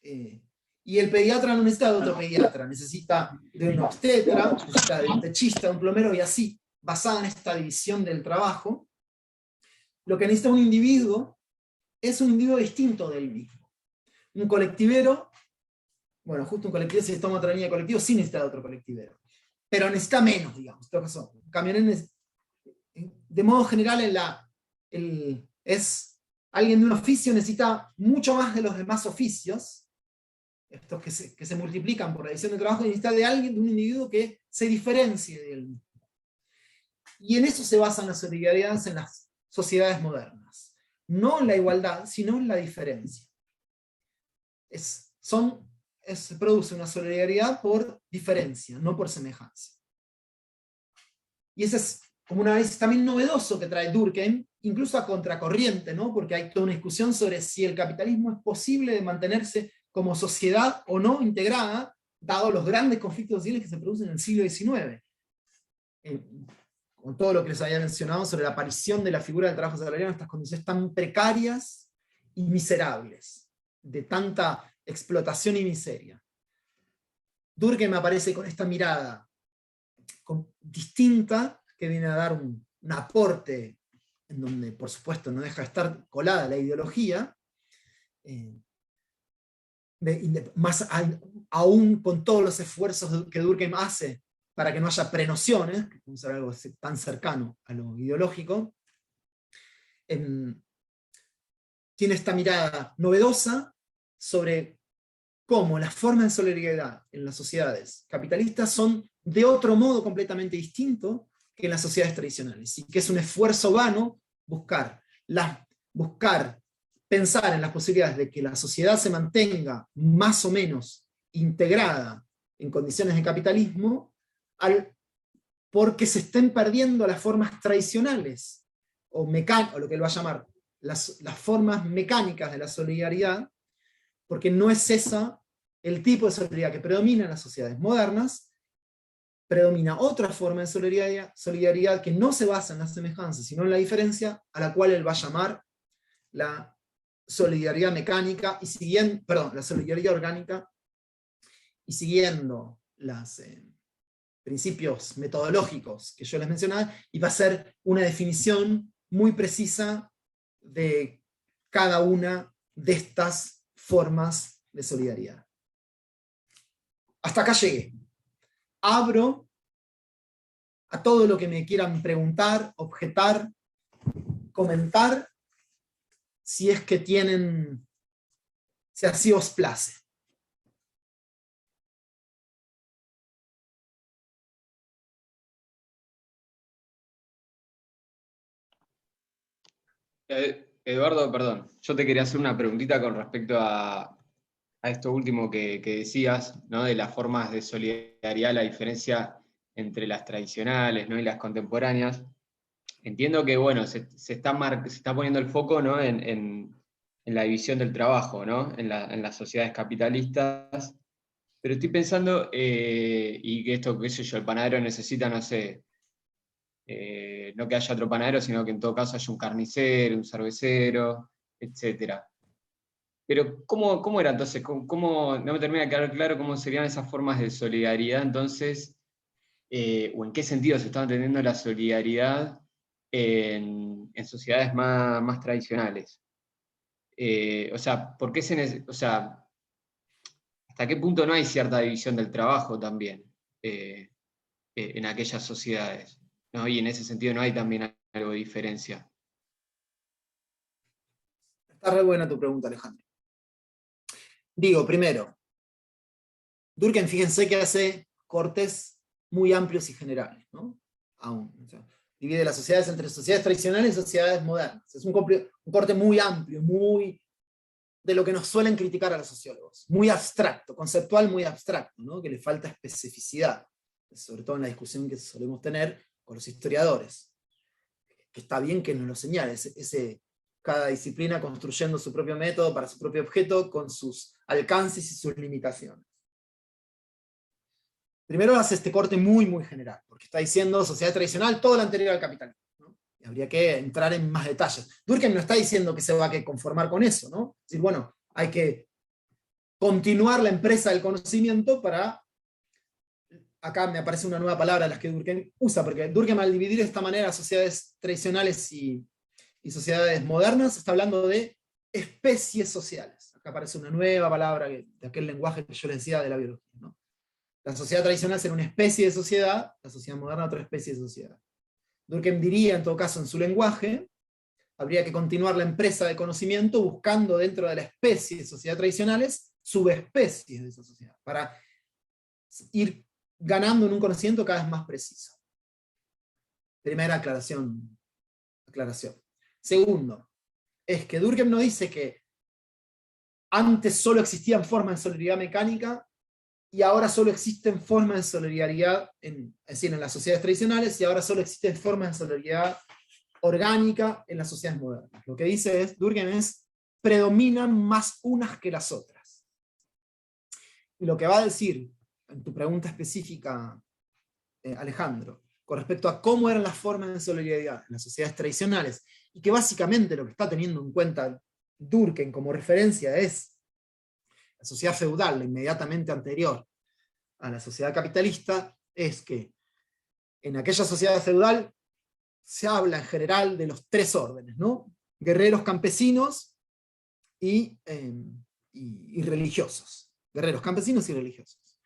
y el pediatra no necesita de otro pediatra, necesita de un obstetra, necesita de un techista, de un plomero, y así, basada en esta división del trabajo, lo que necesita un individuo es un individuo distinto del mismo. Un colectivero, bueno, justo un colectivero se toma otra línea de colectivo sin necesitar de otro colectivero, pero necesita menos, digamos. En todo caso, un camionero, de modo general, es alguien de un oficio necesita mucho más de los demás oficios, estos que se multiplican por la división de trabajo, y necesita de alguien, de un individuo que se diferencie de él mismo. Y en eso se basan las solidaridades en las sociedades modernas. No en la igualdad, sino en la diferencia. Se produce una solidaridad por diferencia, no por semejanza. Y ese es como una vez también novedoso que trae Durkheim, incluso a contracorriente, ¿no? Porque hay toda una discusión sobre si el capitalismo es posible de mantenerse como sociedad o no integrada, dado los grandes conflictos sociales que se producen en el siglo XIX. Con todo lo que les había mencionado sobre la aparición de la figura del trabajo asalariado en estas condiciones tan precarias y miserables, de tanta explotación y miseria. Durkheim aparece con esta mirada distinta, que viene a dar un aporte en donde, por supuesto, no deja de estar colada la ideología, más aún con todos los esfuerzos que Durkheim hace para que no haya prenociones, que es algo tan cercano a lo ideológico, tiene esta mirada novedosa sobre cómo las formas de solidaridad en las sociedades capitalistas son de otro modo completamente distinto que en las sociedades tradicionales, y que es un esfuerzo vano buscar pensar en las posibilidades de que la sociedad se mantenga más o menos integrada en condiciones de capitalismo, porque se estén perdiendo las formas tradicionales, o lo que él va a llamar las formas mecánicas de la solidaridad, porque no es esa el tipo de solidaridad que predomina en las sociedades modernas. Predomina otra forma de solidaridad que no se basa en la semejanza, sino en la diferencia, a la cual él va a llamar la solidaridad mecánica, la solidaridad orgánica, y siguiendo los principios metodológicos que yo les mencionaba, y va a ser una definición muy precisa de cada una de estas formas de solidaridad. Hasta acá llegué. Abro a todo lo que me quieran preguntar, objetar, comentar, si es que tienen, si así os place. Eduardo, perdón, yo te quería hacer una preguntita con respecto a esto último que decías, ¿no? De las formas de solidaridad, la diferencia entre las tradicionales, ¿no? Y las contemporáneas. Entiendo que, bueno, se está poniendo el foco, ¿no? En la división del trabajo, ¿no? En las sociedades capitalistas. Pero estoy pensando, y que esto, qué sé yo, el panadero necesita, no sé, no que haya otro panadero, sino que en todo caso haya un carnicero, un cervecero, etcétera. Pero, ¿cómo era entonces? No me termina de quedar claro cómo serían esas formas de solidaridad entonces, o en qué sentido se está entendiendo la solidaridad en sociedades más tradicionales. O sea, ¿por qué o sea, hasta qué punto no hay cierta división del trabajo también en aquellas sociedades? ¿No? Y en ese sentido no hay también algo de diferencia. Está re buena tu pregunta, Alejandro. Digo, primero, Durkheim, fíjense que hace cortes muy amplios y generales, ¿no? Aún. O sea, divide las sociedades entre sociedades tradicionales y sociedades modernas. Es un corte muy amplio, muy de lo que nos suelen criticar a los sociólogos. Muy abstracto, conceptual muy abstracto, ¿no? Que le falta especificidad, sobre todo en la discusión que solemos tener con los historiadores. Que está bien que nos lo señale, cada disciplina construyendo su propio método para su propio objeto, con sus alcances y sus limitaciones. Primero hace este corte muy, muy general, porque está diciendo sociedad tradicional, todo lo anterior al capitalismo, ¿no? Y habría que entrar en más detalles. Durkheim no está diciendo que se va a conformar con eso, ¿no? Es decir, bueno, hay que continuar la empresa del conocimiento para... Acá me aparece una nueva palabra de las que Durkheim usa, porque Durkheim al dividir de esta manera sociedades tradicionales y sociedades modernas, está hablando de especies sociales. Acá aparece una nueva palabra de aquel lenguaje que yo les decía de la biología, ¿no? La sociedad tradicional será una especie de sociedad, la sociedad moderna otra especie de sociedad. Durkheim diría, en todo caso, en su lenguaje, habría que continuar la empresa de conocimiento buscando dentro de la especie de sociedad tradicionales subespecies de esa sociedad, para ir ganando en un conocimiento cada vez más preciso. Primera aclaración. Segundo, es que Durkheim no dice que antes solo existían formas de solidaridad mecánica y ahora solo existen formas de solidaridad, es decir, en las sociedades tradicionales, y ahora solo existen formas de solidaridad orgánica en las sociedades modernas. Lo que dice Durkheim es, predominan más unas que las otras. Y lo que va a decir, en tu pregunta específica, Alejandro, con respecto a cómo eran las formas de solidaridad en las sociedades tradicionales, y que básicamente lo que está teniendo en cuenta Durkheim como referencia es la sociedad feudal, la inmediatamente anterior a la sociedad capitalista, es que en aquella sociedad feudal se habla en general de los tres órdenes, ¿no? Guerreros campesinos y religiosos. Guerreros campesinos y religiosos.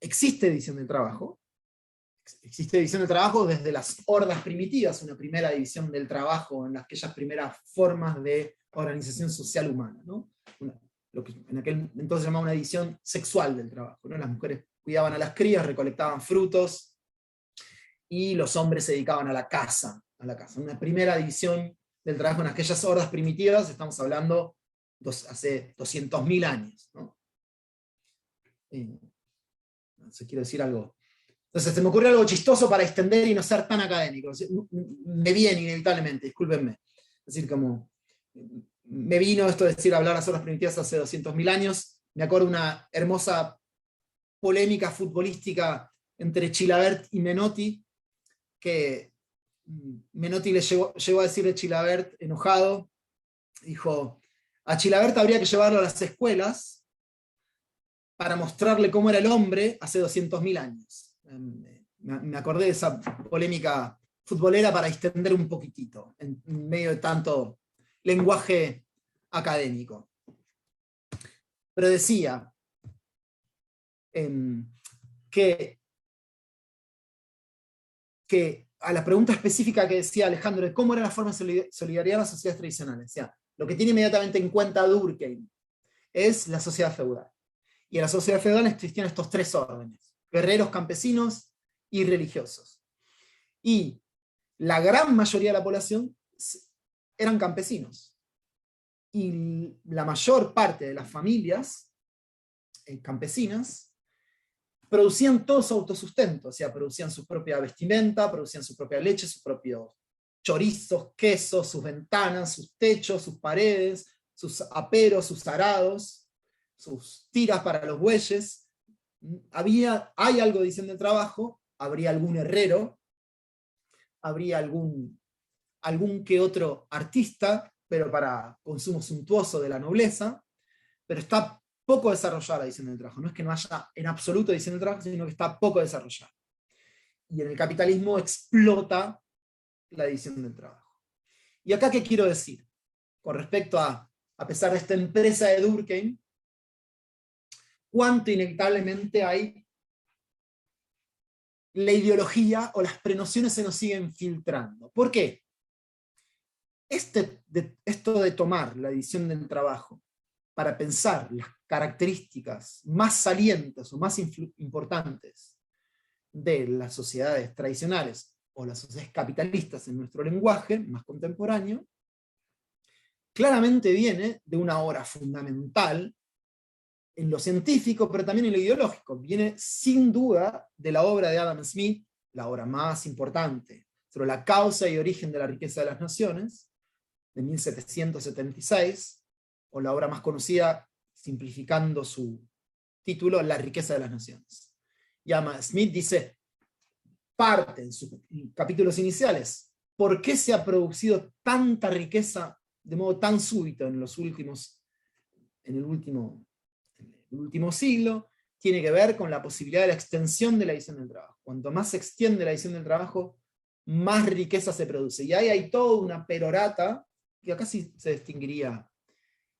Existe división del trabajo. Existe división del trabajo desde las hordas primitivas, una primera división del trabajo en aquellas primeras formas de organización social humana, ¿no? Lo que en aquel entonces se llamaba una división sexual del trabajo, ¿no? Las mujeres cuidaban a las crías, recolectaban frutos, y los hombres se dedicaban a la caza. Una primera división del trabajo en aquellas hordas primitivas, estamos hablando hace 200.000 años, ¿no? No sé, quiero decir algo. Entonces se me ocurrió algo chistoso para extender y no ser tan académico. Me viene inevitablemente, discúlpenme. Es decir, como me vino esto de decir hablar las horas primitivas hace 200.000 años. Me acuerdo una hermosa polémica futbolística entre Chilavert y Menotti, que Menotti le llegó a decirle a Chilavert enojado, dijo, a Chilavert habría que llevarlo a las escuelas para mostrarle cómo era el hombre hace 200.000 años. Me acordé de esa polémica futbolera para extender un poquitito, en medio de tanto lenguaje académico. Pero decía que a la pregunta específica que decía Alejandro de cómo era la forma de solidaridad en las sociedades tradicionales, o sea, lo que tiene inmediatamente en cuenta Durkheim es la sociedad feudal. Y en la sociedad feudal existían estos tres órdenes: guerreros, campesinos y religiosos. Y la gran mayoría de la población eran campesinos. Y la mayor parte de las familias campesinas producían todo su autosustento, o sea, producían su propia vestimenta, producían su propia leche, sus propios chorizos, quesos, sus ventanas, sus techos, sus paredes, sus aperos, sus arados, sus tiras para los bueyes. Hay algo de división del trabajo, habría algún herrero, habría algún que otro artista, pero para consumo suntuoso de la nobleza, pero está poco desarrollada la división del trabajo. No es que no haya en absoluto división del trabajo, sino que está poco desarrollada. Y en el capitalismo explota la división del trabajo. ¿Y acá qué quiero decir? Con respecto a pesar de esta empresa de Durkheim, cuánto inevitablemente hay la ideología o las prenociones se nos siguen filtrando. ¿Por qué? Esto de tomar la división del trabajo para pensar las características más salientes o más importantes de las sociedades tradicionales o las sociedades capitalistas en nuestro lenguaje más contemporáneo, claramente viene de una obra fundamental en lo científico, pero también en lo ideológico. Viene sin duda de la obra de Adam Smith, la obra más importante sobre la causa y origen de la riqueza de las naciones, de 1776, o la obra más conocida, simplificando su título, La riqueza de las naciones. Y Adam Smith dice, parte en sus capítulos iniciales, ¿por qué se ha producido tanta riqueza de modo tan súbito en el último siglo? Tiene que ver con la posibilidad de la extensión de la división del trabajo. Cuanto más se extiende la división del trabajo, más riqueza se produce. Y ahí hay toda una perorata, que acá sí se distinguiría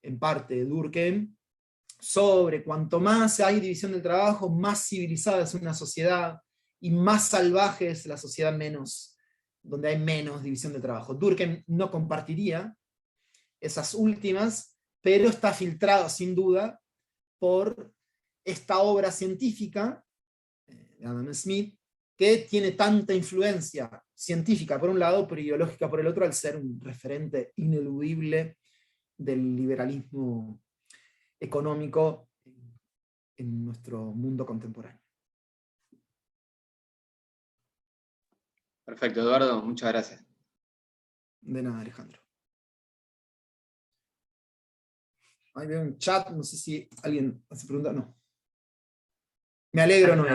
en parte de Durkheim, sobre cuanto más hay división del trabajo, más civilizada es una sociedad, y más salvaje es la sociedad donde hay menos división del trabajo. Durkheim no compartiría esas últimas, pero está filtrado sin duda por esta obra científica de Adam Smith, que tiene tanta influencia científica por un lado, pero ideológica por el otro, al ser un referente ineludible del liberalismo económico en nuestro mundo contemporáneo. Perfecto, Eduardo, muchas gracias. De nada, Alejandro. Ahí veo un chat, no sé si alguien hace pregunta, no. Me alegro, no.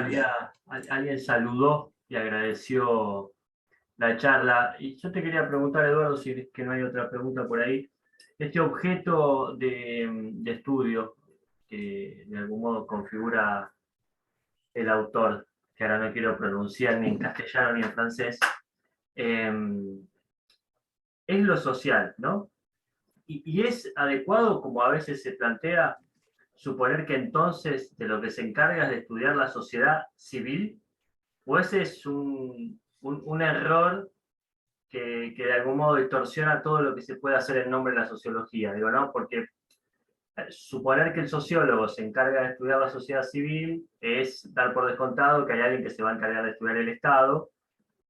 Alguien saludó y agradeció la charla. Y yo te quería preguntar, Eduardo, si es que no hay otra pregunta por ahí. Este objeto de estudio que de algún modo configura el autor, que ahora no quiero pronunciar ni en castellano ni en francés, es lo social, ¿no? Y es adecuado, como a veces se plantea, suponer que entonces de lo que se encarga es de estudiar la sociedad civil, o ese es un error que de algún modo distorsiona todo lo que se puede hacer en nombre de la sociología, digo, ¿no? Porque suponer que el sociólogo se encarga de estudiar la sociedad civil es dar por descontado que hay alguien que se va a encargar de estudiar el Estado,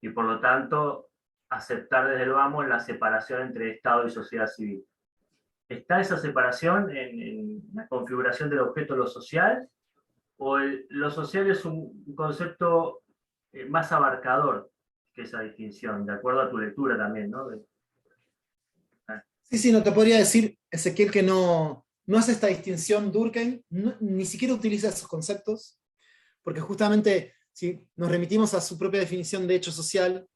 y por lo tanto aceptar desde el vamos la separación entre Estado y sociedad civil. ¿Está esa separación en la configuración del objeto lo social? ¿O lo social es un concepto más abarcador que esa distinción, de acuerdo a tu lectura también, ¿no? Sí, no te podría decir, Ezequiel, que no hace esta distinción Durkheim, ni siquiera utiliza esos conceptos, porque justamente si nos remitimos a su propia definición de hecho social,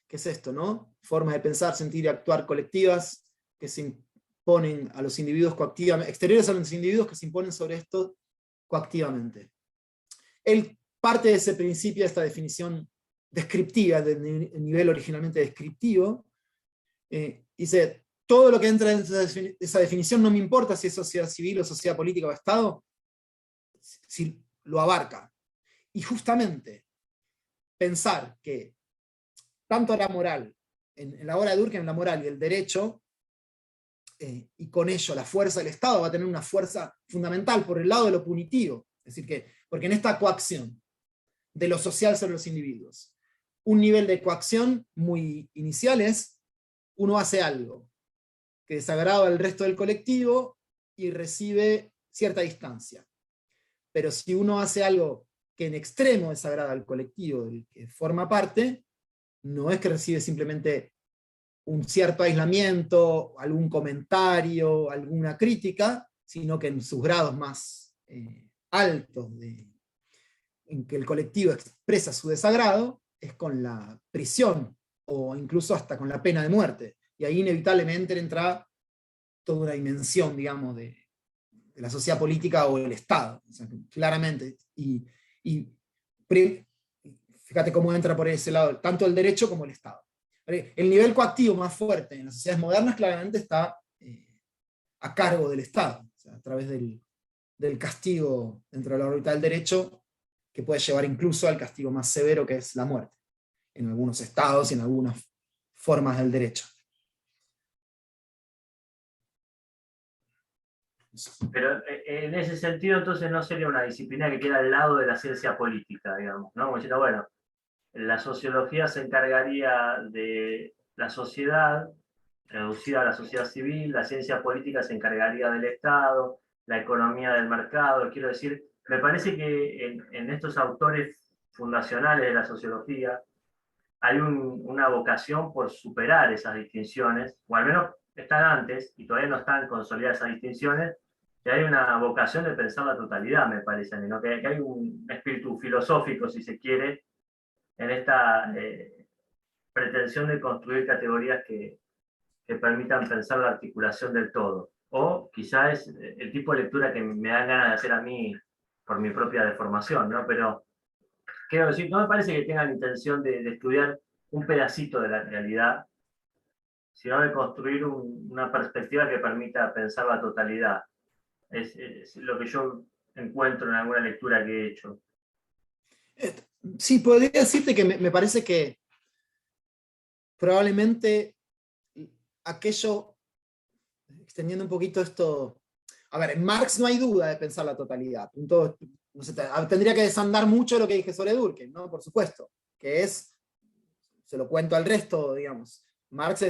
que es esto, ¿no? Formas de pensar, sentir y actuar colectivas que se imponen a los individuos coactivamente, exteriores a los individuos que se imponen sobre esto coactivamente. Él parte de ese principio, de esta definición descriptiva, del nivel originalmente descriptivo, dice, todo lo que entra en esa definición no me importa si es sociedad civil o sociedad política o Estado, si lo abarca. Y justamente pensar que tanto la moral, en la obra de Durkheim, la moral y el derecho, y con ello la fuerza del Estado va a tener una fuerza fundamental por el lado de lo punitivo. Es decir, porque en esta coacción de lo social sobre los individuos, un nivel de coacción muy inicial es, uno hace algo, que desagrada al resto del colectivo y recibe cierta distancia. Pero si uno hace algo que en extremo desagrada al colectivo del que forma parte, no es que recibe simplemente un cierto aislamiento, algún comentario, alguna crítica, sino que en sus grados más altos en que el colectivo expresa su desagrado, es con la prisión, o incluso hasta con la pena de muerte. Y ahí inevitablemente entra toda una dimensión, digamos, de la sociedad política o el Estado, o sea, claramente. Y fíjate cómo entra por ese lado, tanto el derecho como el Estado. El nivel coactivo más fuerte en las sociedades modernas claramente está a cargo del Estado, o sea, a través del castigo dentro de la órbita del derecho, que puede llevar incluso al castigo más severo, que es la muerte, en algunos estados y en algunas formas del derecho. Pero en ese sentido, entonces, no sería una disciplina que queda al lado de la ciencia política, digamos, ¿no? Como diciendo, bueno, la sociología se encargaría de la sociedad, reducida a la sociedad civil, la ciencia política se encargaría del Estado, la economía del mercado. Quiero decir, me parece que en estos autores fundacionales de la sociología hay una vocación por superar esas distinciones, o al menos están antes, y todavía no están consolidadas esas distinciones, que hay una vocación de pensar la totalidad, me parece, ¿no? Que hay un espíritu filosófico, si se quiere, en esta pretensión de construir categorías que permitan pensar la articulación del todo. O quizás es el tipo de lectura que me dan ganas de hacer a mí por mi propia deformación, ¿no? Pero quiero decir, no me parece que tengan intención de estudiar un pedacito de la realidad, sino de construir una perspectiva que permita pensar la totalidad. Es lo que yo encuentro en alguna lectura que he hecho. Sí, podría decirte que me parece que probablemente aquello, extendiendo un poquito esto, a ver, en Marx no hay duda de pensar la totalidad. Punto, no sé, tendría que desandar mucho lo que dije sobre Durkheim, ¿no? Por supuesto, que es, se lo cuento al resto, digamos, Marx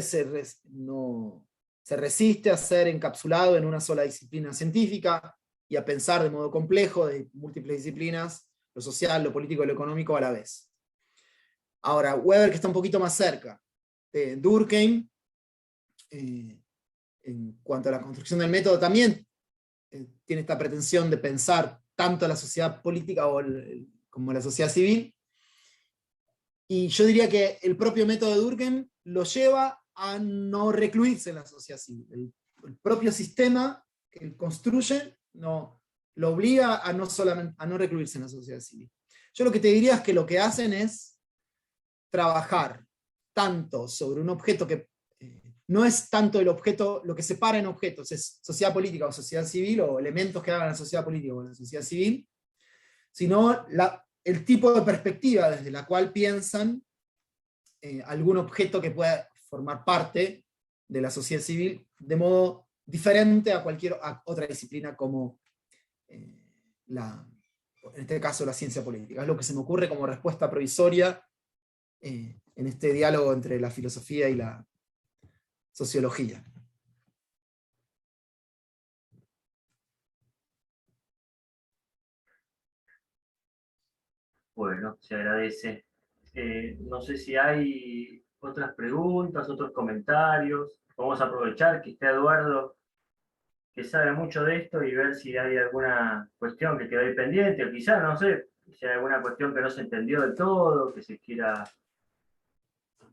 se resiste a ser encapsulado en una sola disciplina científica y a pensar de modo complejo, de múltiples disciplinas, lo social, lo político y lo económico a la vez. Ahora, Weber, que está un poquito más cerca de Durkheim, en cuanto a la construcción del método, también tiene esta pretensión de pensar tanto la sociedad política como la sociedad civil. Y yo diría que el propio método de Durkheim lo lleva a no recluirse en la sociedad civil. El propio sistema que él construye lo obliga a no recluirse en la sociedad civil. Yo lo que te diría es que lo que hacen es trabajar tanto sobre un objeto que no es tanto el objeto, lo que separa en objetos, es sociedad política o sociedad civil, o elementos que hagan la sociedad política o la sociedad civil, sino el tipo de perspectiva desde la cual piensan algún objeto que pueda formar parte de la sociedad civil de modo diferente a cualquier otra disciplina como en este caso la ciencia política. Es lo que se me ocurre como respuesta provisoria en este diálogo entre la filosofía y la sociología. Bueno, se agradece. No sé si hay otras preguntas, otros comentarios. Vamos a aprovechar que está Eduardo, que sabe mucho de esto, y ver si hay alguna cuestión que quedó ahí pendiente, o quizás, no sé, si hay alguna cuestión que no se entendió del todo, que se quiera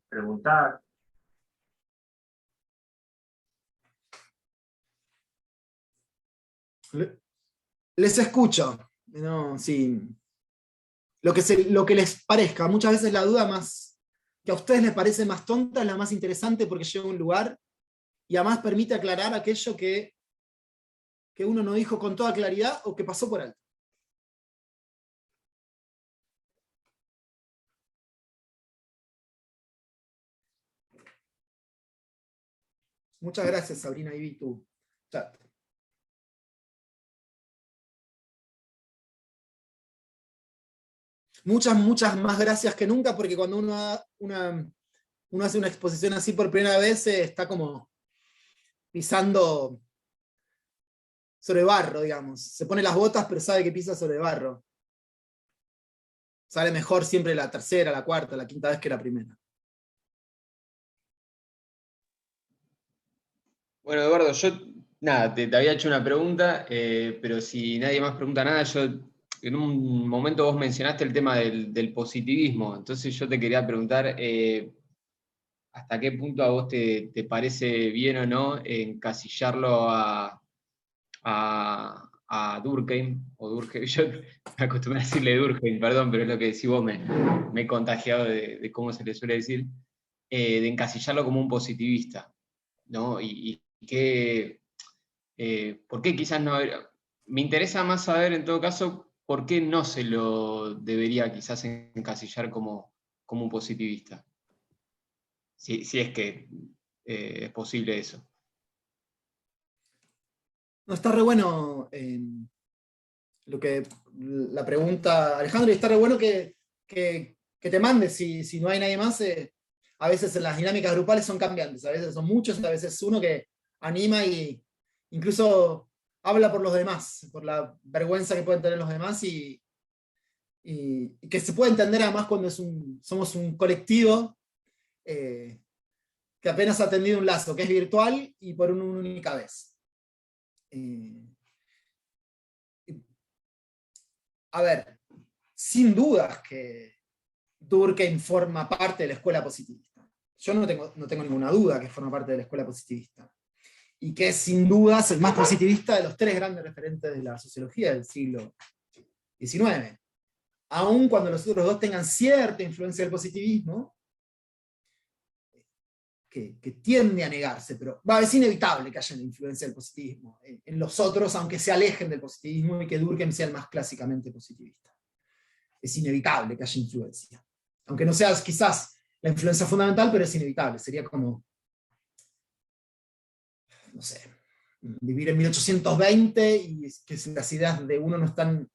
preguntar. Les escucho. No, sí. Lo que les parezca. Muchas veces la duda más que a ustedes les parece más tonta es la más interesante, porque lleva a un lugar y además permite aclarar aquello que uno no dijo con toda claridad o que pasó por alto. Muchas gracias, Sabrina, y vi tu chat. Muchas más gracias que nunca, porque cuando uno hace una exposición así por primera vez, está como pisando sobre barro, digamos. Se pone las botas, pero sabe que pisa sobre barro. Sale mejor siempre la tercera, la cuarta, la quinta vez que la primera. Bueno, Eduardo, yo nada, te había hecho una pregunta, pero si nadie más pregunta nada, yo en un momento vos mencionaste el tema del positivismo, entonces yo te quería preguntar hasta qué punto a vos te parece bien o no encasillarlo a Durkheim, o Durkheim, yo me acostumbré a decirle Durkheim, perdón, pero es lo que decís vos, me he contagiado de cómo se le suele decir, de encasillarlo como un positivista, ¿no? Y que, ¿por qué quizás no? Me interesa más saber, en todo caso, por qué no se lo debería quizás encasillar como un positivista. Si es que es posible eso. No, está re bueno la pregunta, Alejandro, y está re bueno que te mandes si no hay nadie más. A veces en las dinámicas grupales son cambiantes, a veces son muchos, a veces uno que anima y incluso habla por los demás, por la vergüenza que pueden tener los demás y que se puede entender además cuando somos un colectivo que apenas ha tendido un lazo, que es virtual y por una única vez. A ver, sin dudas que Durkheim forma parte de la escuela positivista. Yo no tengo ninguna duda que forma parte de la escuela positivista. Y que es sin dudas el más positivista de los tres grandes referentes de la sociología del siglo XIX. Aun cuando los otros dos tengan cierta influencia del positivismo, que tiende a negarse, pero es inevitable que haya una influencia del positivismo en los otros, aunque se alejen del positivismo y que Durkheim sea el más clásicamente positivista. Es inevitable que haya influencia. Aunque no sea quizás la influencia fundamental, pero es inevitable. Sería como, no sé, vivir en 1820 y que las ideas de uno no están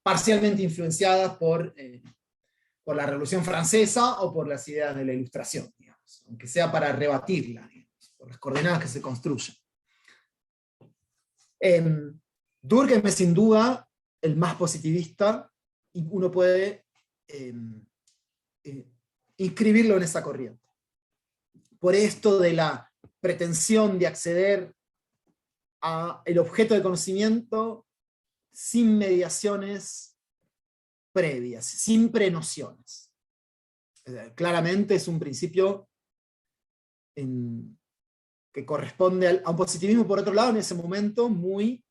parcialmente influenciadas por la Revolución Francesa o por las ideas de la Ilustración, digamos, aunque sea para rebatirla, digamos, por las coordenadas que se construyen. Durkheim es sin duda el más positivista y uno puede inscribirlo en esa corriente. Por esto de la pretensión de acceder al objeto de conocimiento sin mediaciones previas, sin prenociones. Claramente es un principio que corresponde a un positivismo, por otro lado, en ese momento muy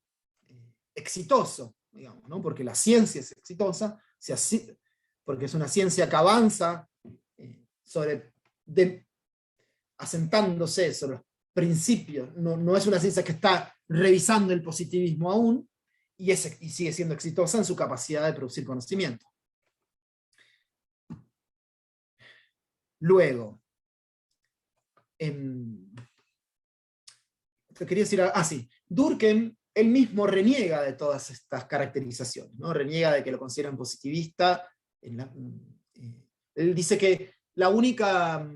exitoso, digamos, ¿no? Porque la ciencia es exitosa, porque es una ciencia que avanza asentándose sobre los principios, no es una ciencia que está revisando el positivismo aún, y sigue siendo exitosa en su capacidad de producir conocimiento. Luego, quería decir, sí, Durkheim él mismo reniega de todas estas caracterizaciones, ¿no? Reniega de que lo consideran positivista. Él dice que la única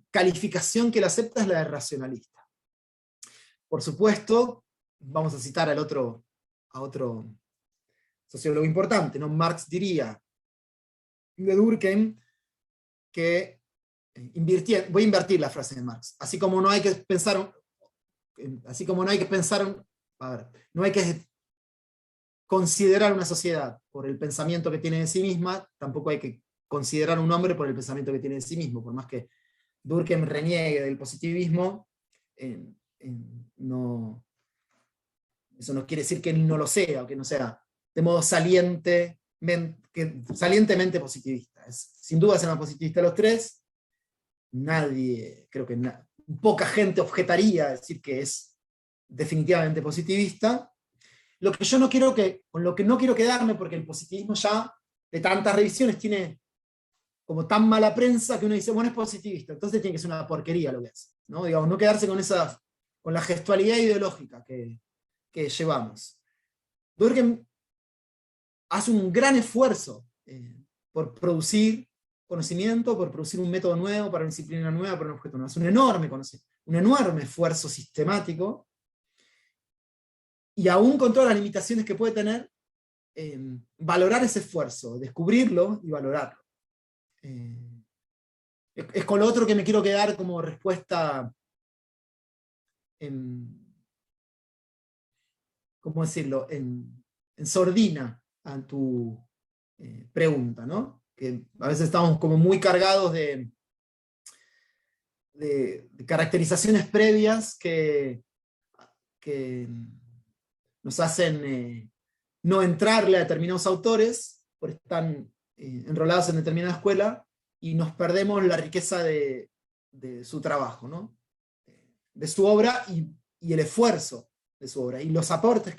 calificación que él acepta es la de racionalista. Por supuesto, vamos a citar a otro sociólogo importante, ¿no? Marx diría de Durkheim que voy a invertir la frase de Marx, así como no hay que considerar una sociedad por el pensamiento que tiene de sí misma, tampoco hay que considerar un hombre por el pensamiento que tiene de sí mismo, por más que Durkheim reniegue del positivismo, eso no quiere decir que él no lo sea, o que no sea de modo salientemente positivista. Sin duda es el más positivista de los tres. Nadie, creo que poca gente objetaría decir que es definitivamente positivista. Con lo que no quiero quedarme, porque el positivismo ya de tantas revisiones tiene como tan mala prensa que uno dice, bueno, es positivista, entonces tiene que ser una porquería lo que hace, ¿no? Digamos, no quedarse con la gestualidad ideológica que llevamos. Durkheim hace un gran esfuerzo por producir conocimiento, por producir un método nuevo, para una disciplina nueva, para un objeto nuevo. Es un enorme conocimiento, un enorme esfuerzo sistemático, y aún con todas las limitaciones que puede tener, valorar ese esfuerzo, descubrirlo y valorarlo. Es con lo otro que me quiero quedar como respuesta, ¿cómo decirlo?, en sordina a tu pregunta, ¿no? Que a veces estamos como muy cargados de caracterizaciones previas que nos hacen no entrarle a determinados autores, por estar enrolados en determinada escuela, y nos perdemos la riqueza de su trabajo, ¿no? De su obra y el esfuerzo de su obra, y los aportes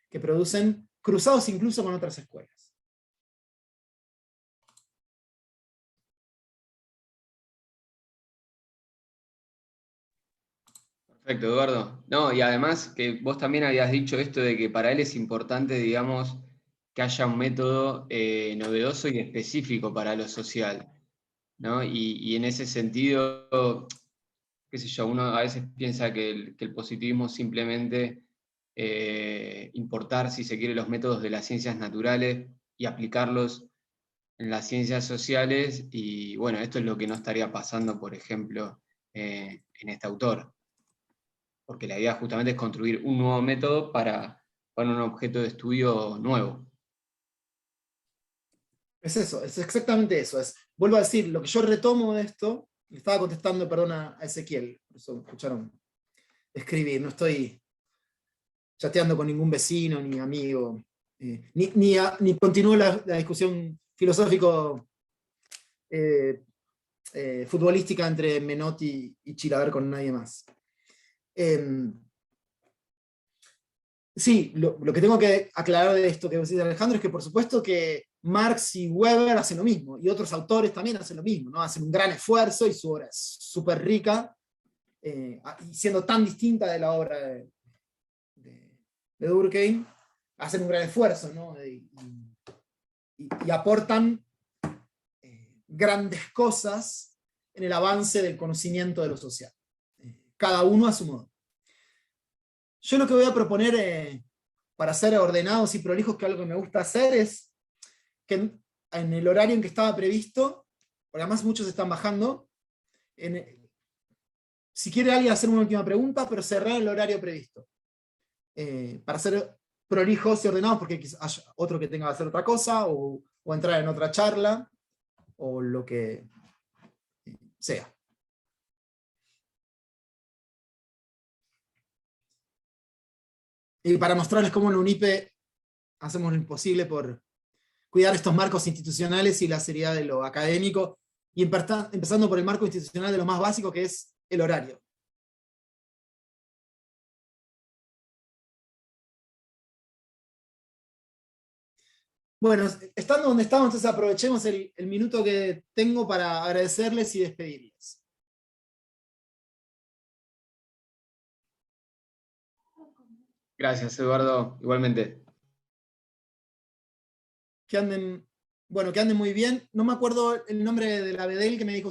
que producen, cruzados incluso con otras escuelas. Perfecto, Eduardo. No, y además que vos también habías dicho esto de que para él es importante, digamos, que haya un método novedoso y específico para lo social, ¿no? Y en ese sentido, qué sé yo, uno a veces piensa que el positivismo es simplemente importar, si se quiere, los métodos de las ciencias naturales y aplicarlos en las ciencias sociales, y bueno, esto es lo que no estaría pasando, por ejemplo, en este autor, porque la idea justamente es construir un nuevo método para un objeto de estudio nuevo. Es eso, es exactamente eso. Vuelvo a decir, lo que yo retomo de esto, le estaba contestando, perdón, a Ezequiel, por eso me escucharon escribir, no estoy chateando con ningún vecino ni amigo, ni continúo la discusión filosófico futbolística entre Menotti y Chilaver con nadie más. Sí, lo que tengo que aclarar de esto que decís, Alejandro, es que por supuesto que Marx y Weber hacen lo mismo, y otros autores también hacen lo mismo, ¿no? Hacen un gran esfuerzo y su obra es súper rica, y siendo tan distinta de la obra de Durkheim, hacen un gran esfuerzo, ¿no? Y aportan grandes cosas en el avance del conocimiento de lo social, cada uno a su modo. Yo lo que voy a proponer para ser ordenados y prolijos, que algo que me gusta hacer, es que en el horario en que estaba previsto, porque además muchos están bajando, si quiere alguien hacer una última pregunta, pero cerrar el horario previsto. Para ser prolijos y ordenados, porque quizás haya otro que tenga que hacer otra cosa, o entrar en otra charla, o lo que sea. Y para mostrarles cómo en la UNIPE hacemos lo imposible por cuidar estos marcos institucionales y la seriedad de lo académico, y empezando por el marco institucional de lo más básico, que es el horario. Bueno, estando donde estamos, entonces aprovechemos el minuto que tengo para agradecerles y despedirles. Gracias, Eduardo, igualmente. Que anden muy bien. No me acuerdo el nombre de la Bedel que me dijo